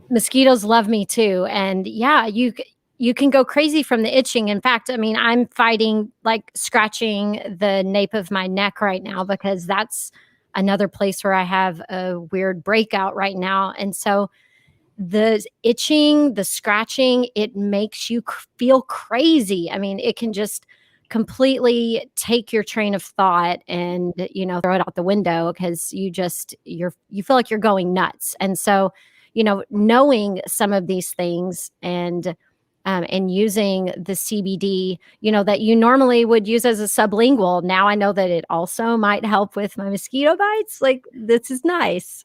mosquitoes love me too. And yeah, you can go crazy from the itching. In fact, I mean, I'm fighting like scratching the nape of my neck right now because that's another place where I have a weird breakout right now. And so the itching, the scratching, it makes you feel crazy. I mean, it can just completely take your train of thought and, throw it out the window because you feel like you're going nuts. And so, knowing some of these things and using the CBD, that you normally would use as a sublingual. Now I know that it also might help with my mosquito bites. Like, this is nice.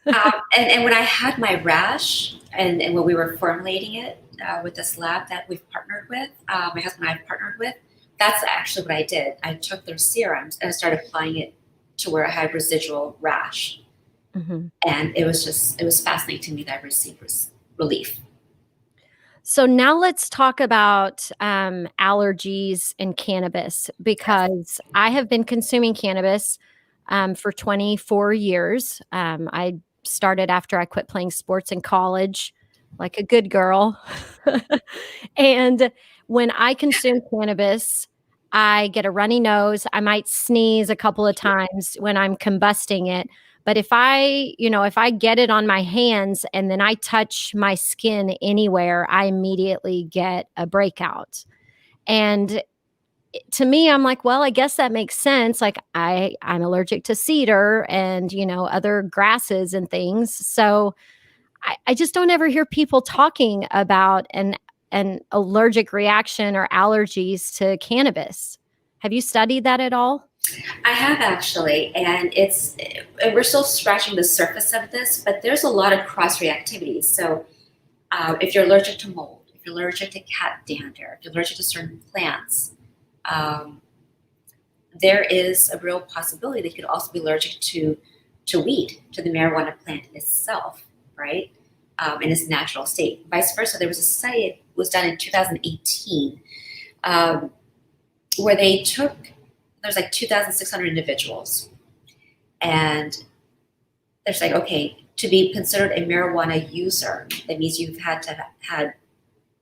And when I had my rash, and when we were formulating it with this lab that we've partnered with, my husband and I have partnered with, that's actually what I did. I took their serums and I started applying it to where I had residual rash. Mhm. And it was fascinating to me that I received relief. So now let's talk about allergies and cannabis, Yes. because I have been consuming cannabis for 24 years. I started after I quit playing sports in college, like a good girl. And when I consume cannabis, I get a runny nose. I might sneeze a couple of times when I'm combusting it. But if I get it on my hands and then I touch my skin anywhere, I immediately get a breakout. And to me, I'm like, well, I guess that makes sense. Like I'm allergic to cedar and, other grasses and things. So I just don't ever hear people talking about an allergic reaction or allergies to cannabis. Have you studied that at all? I have actually, and we're still scratching the surface of this, but there's a lot of cross reactivities. So if you're allergic to mold, if you're allergic to cat dander, if you're allergic to certain plants, um, there is a real possibility they could also be allergic to weed, to the marijuana plant itself, right? In its natural state. Vice versa, there was a study that was done in 2018 um, where there's like 2,600 individuals, and there's like, okay, to be considered a marijuana user, that means you've had to have had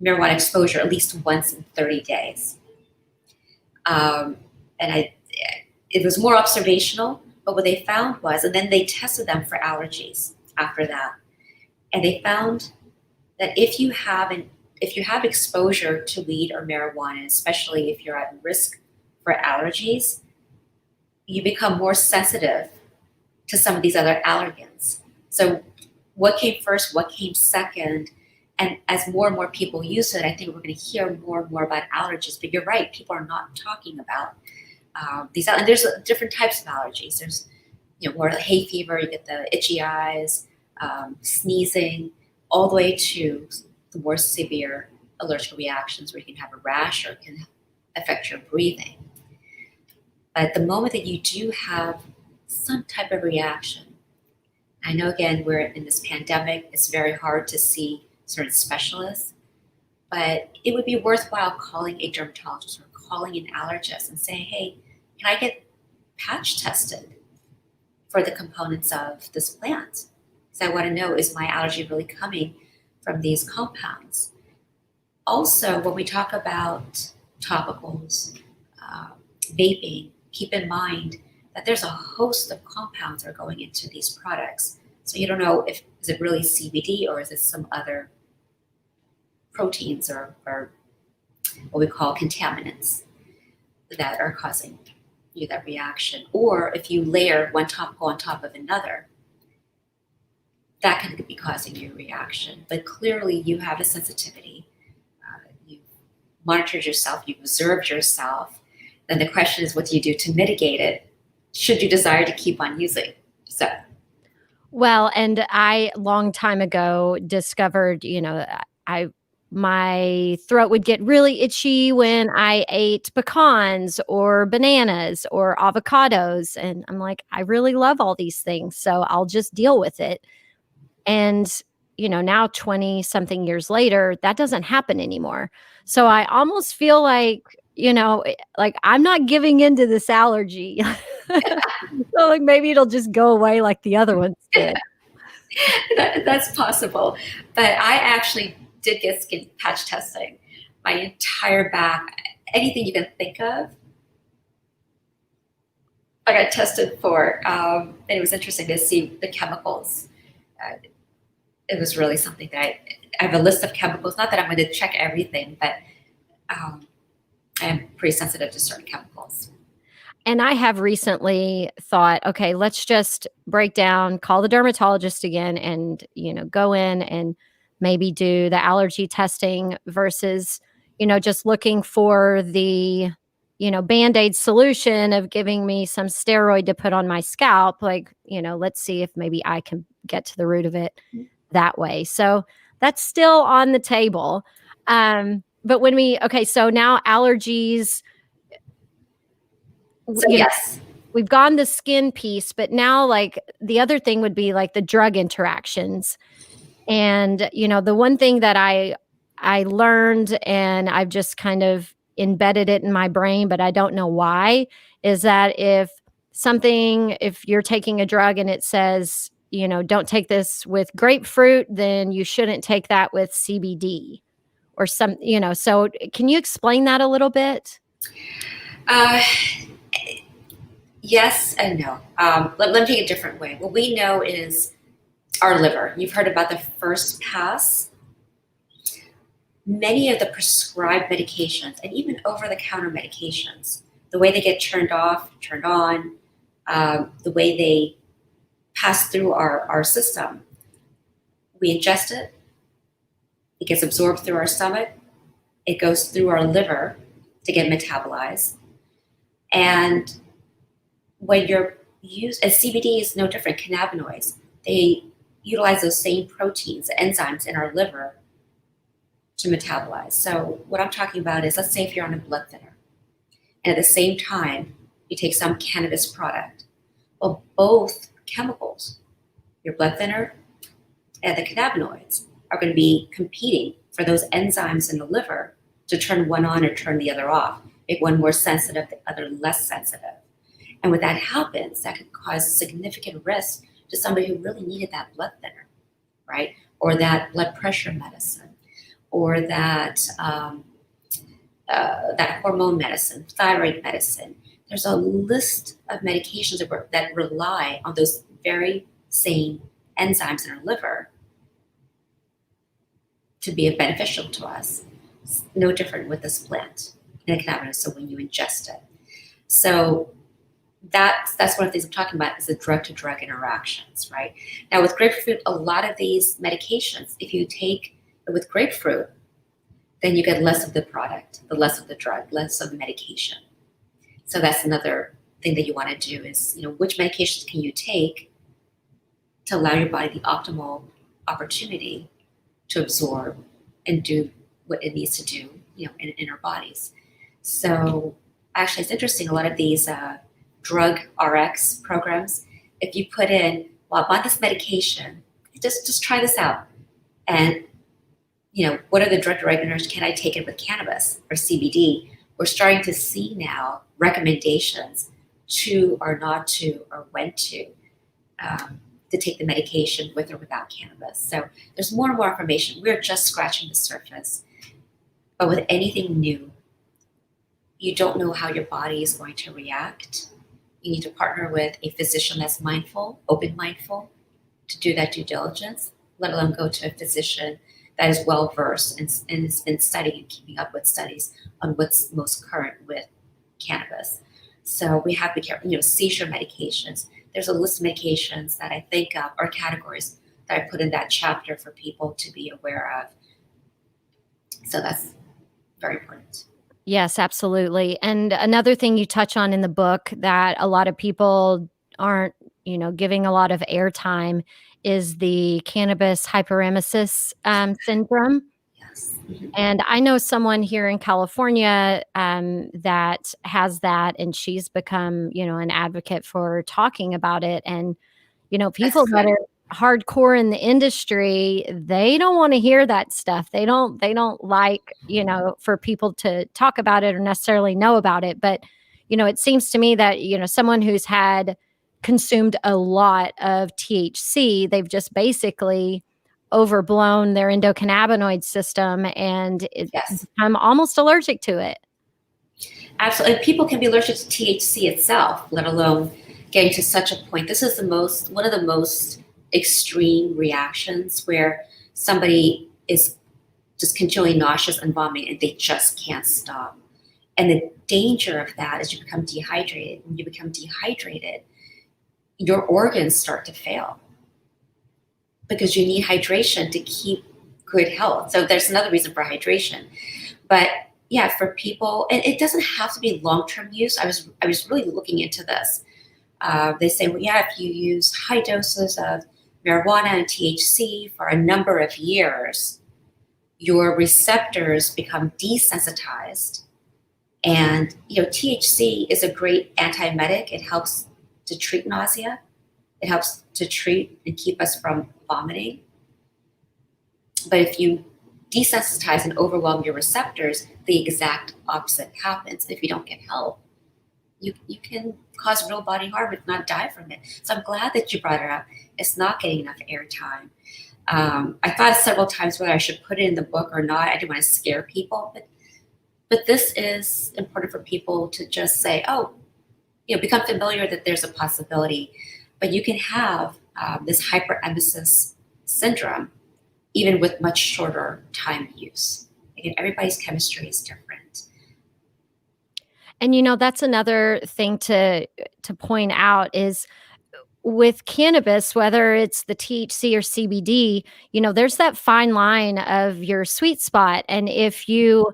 marijuana exposure at least once in 30 days. Um, and it was more observational, but what they found was, and then they tested them for allergies after that, and they found that if you have exposure to weed or marijuana, especially if you're at risk for allergies, you become more sensitive to some of these other allergens. So what came first, what came second? And as more and more people use it, I think we're going to hear more and more about allergies. But you're right, people are not talking about these. And there's different types of allergies. There's more hay fever, you get the itchy eyes, sneezing, all the way to the more severe allergic reactions where you can have a rash or it can affect your breathing. But the moment that you do have some type of reaction, I know again we're in this pandemic, it's very hard to see certain specialists, but it would be worthwhile calling a dermatologist or calling an allergist and saying, hey, can I get patch tested for the components of this plant? Because I want to know, is my allergy really coming from these compounds? Also, when we talk about topicals, uh, vaping, keep in mind that there's a host of compounds that are going into these products. So you don't know if is it really CBD or is it some other proteins or what we call contaminants that are causing you that reaction. Or if you layer one topical on top of another, that can be causing you a reaction. But clearly you have a sensitivity. You've monitored yourself, you've observed yourself. Then the question is, what do you do to mitigate it? Should you desire to keep on using? So, Well, and I long time ago discovered, I my throat would get really itchy when I ate pecans or bananas or avocados, and I'm like, I really love all these things, so I'll just deal with it. And, now 20 something years later, that doesn't happen anymore. So I almost feel like, like I'm not giving into this allergy. So like maybe it'll just go away like the other ones did. that's possible. But I actually did get skin patch testing. My entire back, anything you can think of, I got tested for. And it was interesting to see the chemicals. Uh, it was really something that I have a list of chemicals. Not that I'm going to check everything, but um, I am pretty sensitive to certain chemicals. And I have recently thought, okay, let's just break down, call the dermatologist again and, go in and maybe do the allergy testing versus, just looking for the, band-aid solution of giving me some steroid to put on my scalp. Like, let's see if maybe I can get to the root of it that way. So that's still on the table. But okay, so now allergies, So yes. we've gone the skin piece, but now like the other thing would be like the drug interactions. And, the one thing that I learned, and I've just kind of embedded it in my brain, but I don't know why, is that if you're taking a drug and it says, don't take this with grapefruit, then you shouldn't take that with CBD or so can you explain that a little bit? Uh, yes and no. Let me take a different way. What we know is our liver. You've heard about the first pass. Many of the prescribed medications and even over-the-counter medications, the way they get turned off, turned on, the way they pass through our system, we ingest it, it gets absorbed through our stomach, it goes through our liver to get metabolized. And when you're and CBD is no different, cannabinoids, they utilize those same proteins, enzymes in our liver to metabolize. So what I'm talking about is, let's say if you're on a blood thinner, and at the same time, you take some cannabis product. Well, both chemicals, your blood thinner and the cannabinoids, are going to be competing for those enzymes in the liver to turn one on or turn the other off, make one more sensitive, the other less sensitive. And when that happens, that could cause significant risk to somebody who really needed that blood thinner, right? Or that blood pressure medicine, or that that hormone medicine, thyroid medicine. There's a list of medications that rely on those very same enzymes in our liver to be beneficial to us. It's no different with this plant in the cannabis, so when you ingest it. So that's one of the things I'm talking about, is the drug-to-drug interactions, right? Now with grapefruit, a lot of these medications, if you take it with grapefruit, then you get less of the product, the less of the drug, less of the medication. So that's another thing that you want to do is, which medications can you take to allow your body the optimal opportunity to absorb and do what it needs to do, in our bodies. So actually, it's interesting. A lot of these drug RX programs, if you put in, well, I'm on this medication, just try this out, and what are the drug regulators? Can I take it with cannabis or CBD? We're starting to see now recommendations to or not to or when to take the medication with or without cannabis. So there's more and more information. We're just scratching the surface. But with anything new, you don't know how your body is going to react. You need to partner with a physician that's mindful, open-mindful, to do that due diligence, let alone go to a physician that is well-versed and has been studying and keeping up with studies on what's most current with cannabis. So we have to be careful, seizure medications. There's a list of medications that I think of, or categories that I put in that chapter for people to be aware of. So that's very important. Yes, absolutely. And another thing you touch on in the book that a lot of people aren't, giving a lot of airtime is the cannabis hyperemesis syndrome. Yes. And I know someone here in California that has that, and she's become, an advocate for talking about it. And, people that are hardcore in the industry, they don't want to hear that stuff. They don't like, for people to talk about it or necessarily know about it. But, it seems to me that, someone who's consumed a lot of THC, they've just basically overblown their endocannabinoid system, and Yes. I'm almost allergic to it. Absolutely. People can be allergic to THC itself, let alone getting to such a point. This is one of the most extreme reactions where somebody is just continually nauseous and vomiting and they just can't stop. And the danger of that is you become dehydrated. When you become dehydrated, your organs start to fail because you need hydration to keep good health. So there's another reason for hydration. But yeah, for people, and it doesn't have to be long-term use. I was really looking into this. They say, well, yeah, if you use high doses of marijuana and THC for a number of years, your receptors become desensitized. And THC is a great antiemetic. It helps to treat nausea. It helps to treat and keep us from vomiting. But if you desensitize and overwhelm your receptors, the exact opposite happens. If you don't get help, you can cause real body harm, if not die from it. So I'm glad that you brought it up. It's not getting enough airtime. I thought several times whether I should put it in the book or not. I didn't want to scare people, but this is important for people to just say, oh, become familiar that there's a possibility. But you can have this hyperemesis syndrome even with much shorter time use. Again, everybody's chemistry is different. And that's another thing to point out is with cannabis, whether it's the THC or CBD, there's that fine line of your sweet spot. And if you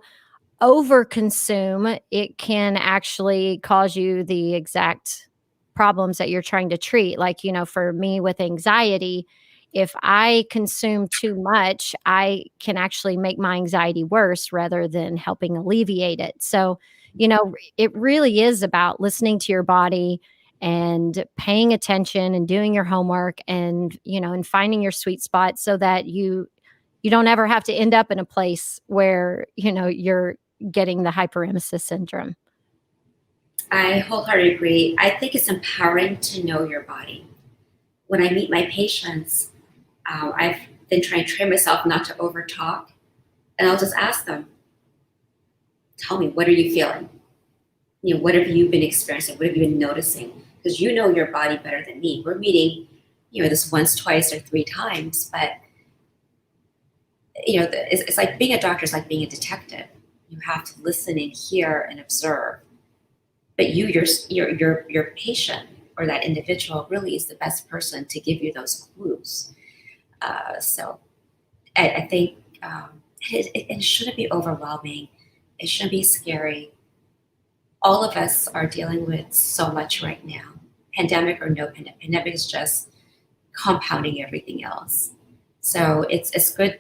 overconsume, it can actually cause you the exact problems that you're trying to treat. Like, for me with anxiety, if I consume too much, I can actually make my anxiety worse rather than helping alleviate it. So, it really is about listening to your body and paying attention and doing your homework and, and finding your sweet spot so that you don't ever have to end up in a place where, you're getting the hyperemesis syndrome. I wholeheartedly agree. I think it's empowering to know your body. When I meet my patients, I've been trying to train myself not to over talk, and I'll just ask them, tell me, what are you feeling? What have you been experiencing? What have you been noticing? Because you know your body better than me. We're meeting, this once, twice, or three times, but it's like being a doctor is like being a detective. You have to listen and hear and observe. But your patient or that individual really is the best person to give you those clues. So I think it shouldn't be overwhelming. It shouldn't be scary. All of us are dealing with so much right now. Pandemic or no pandemic. Pandemic is just compounding everything else. So it's good.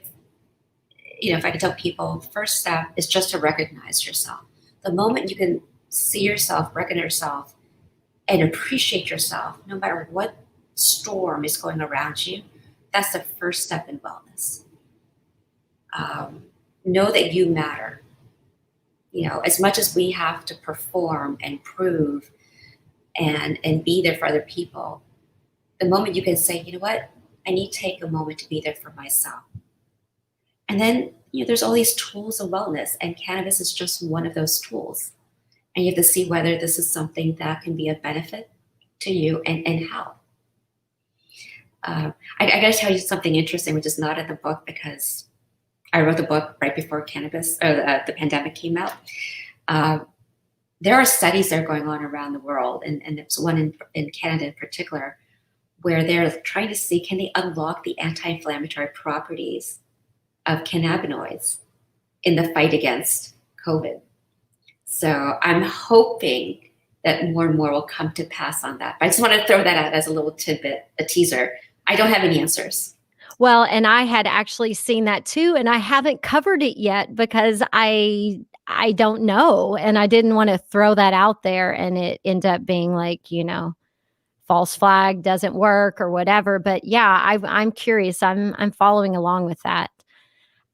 If I could tell people, first step is just to recognize yourself. The moment you can see yourself, recognize yourself, and appreciate yourself, no matter what storm is going around you, that's the first step in wellness. Know that you matter. As much as we have to perform and prove and be there for other people, the moment you can say, you know what, I need to take a moment to be there for myself. And then, there's all these tools of wellness, and cannabis is just one of those tools. And you have to see whether this is something that can be a benefit to you and how. I got to tell you something interesting, which is not in the book because I wrote the book right before cannabis or the pandemic came out. There are studies that are going on around the world, and there's one in Canada in particular, where they're trying to see, can they unlock the anti-inflammatory properties of cannabinoids in the fight against COVID. So I'm hoping that more and more will come to pass on that. But I just want to throw that out as a little tidbit, a teaser. I don't have any answers. Well, and I had actually seen that too, and I haven't covered it yet because I don't know, and I didn't want to throw that out there and it end up being like, false flag, doesn't work or whatever. But yeah, I'm curious. I'm following along with that.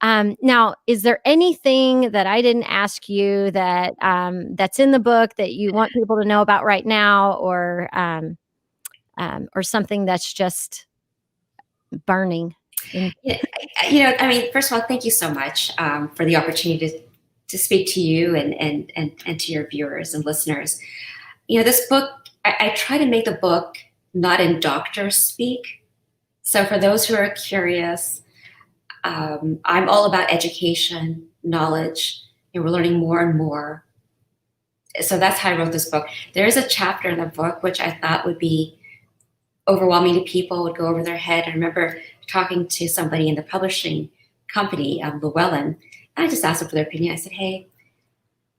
Now, is there anything that I didn't ask you that that's in the book that you want people to know about right now, or something that's just burning? First of all, thank you so much for the opportunity to speak to you and to your viewers and listeners. This book, I try to make the book not in doctor speak. So for those who are curious, I'm all about education, knowledge, and we're learning more and more. So that's how I wrote this book. There is a chapter in the book which I thought would be overwhelming to people, would go over their head. I remember talking to somebody in the publishing company, Llewellyn, and I just asked them for their opinion. I said, hey,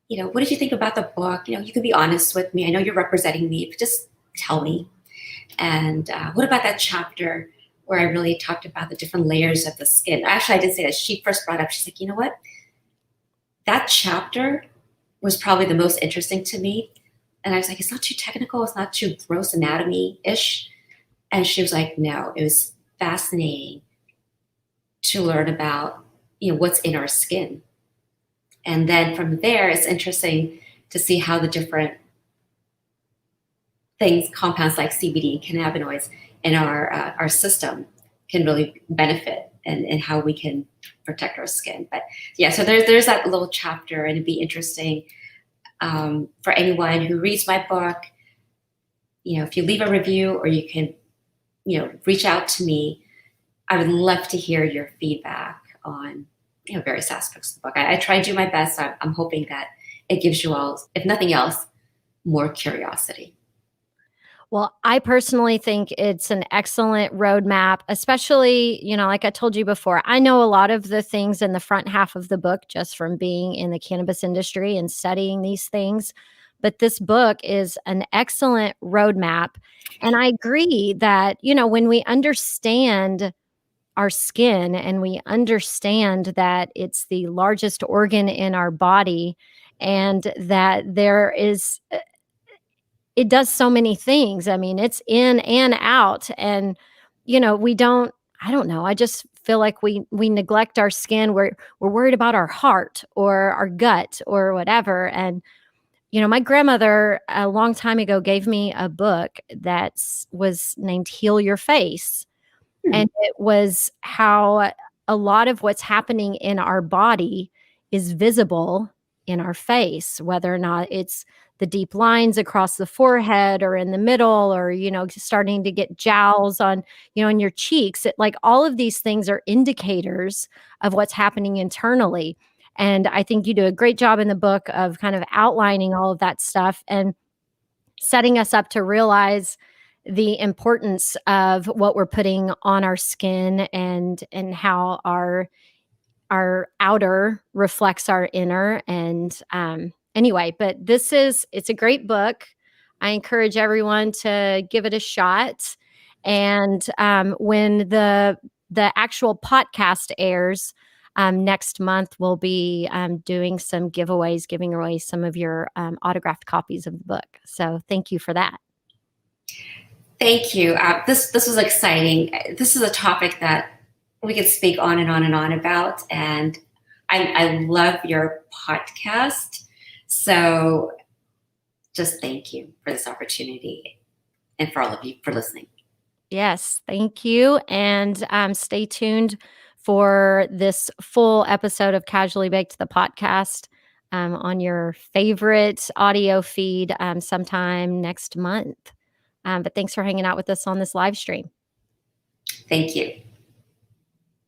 what did you think about the book? You can be honest with me. I know you're representing me, but just tell me. And what about that chapter where I really talked about the different layers of the skin. Actually, I did say that. She first brought up, she's like, you know what? That chapter was probably the most interesting to me. And I was like, it's not too technical, it's not too gross anatomy-ish. And she was like, no, it was fascinating to learn about, what's in our skin. And then from there, it's interesting to see how the different things, compounds like CBD and cannabinoids in our system can really benefit and how we can protect our skin. But yeah, so there's that little chapter, and it'd be interesting for anyone who reads my book. If you leave a review, or you can, reach out to me, I would love to hear your feedback on, various aspects of the book. I try to do my best. I'm hoping that it gives you all, if nothing else, more curiosity. Well, I personally think it's an excellent roadmap, especially, like I told you before, I know a lot of the things in the front half of the book just from being in the cannabis industry and studying these things. But this book is an excellent roadmap. And I agree that, when we understand our skin and we understand that it's the largest organ in our body, and that it does so many things. I mean, it's in and out. And, I don't know. I just feel like we neglect our skin. We're worried about our heart or our gut or whatever. And, my grandmother a long time ago gave me a book that was named Heal Your Face. And it was how a lot of what's happening in our body is visible in our face, whether or not it's the deep lines across the forehead or in the middle, or, starting to get jowls on, in your cheeks. Like all of these things are indicators of what's happening internally. And I think you do a great job in the book of kind of outlining all of that stuff and setting us up to realize the importance of what we're putting on our skin, and how our outer reflects our inner. And anyway, but it's a great book. I encourage everyone to give it a shot. And when the actual podcast airs next month, we'll be doing some giveaways, giving away some of your autographed copies of the book. So thank you for that. Thank you. This was exciting. This is a topic that we could speak on and on and on about, and I love your podcast. So just thank you for this opportunity, and for all of you for listening. Yes, thank you. And stay tuned for this full episode of Casually Baked, the podcast, on your favorite audio feed sometime next month. But thanks for hanging out with us on this live stream. Thank you.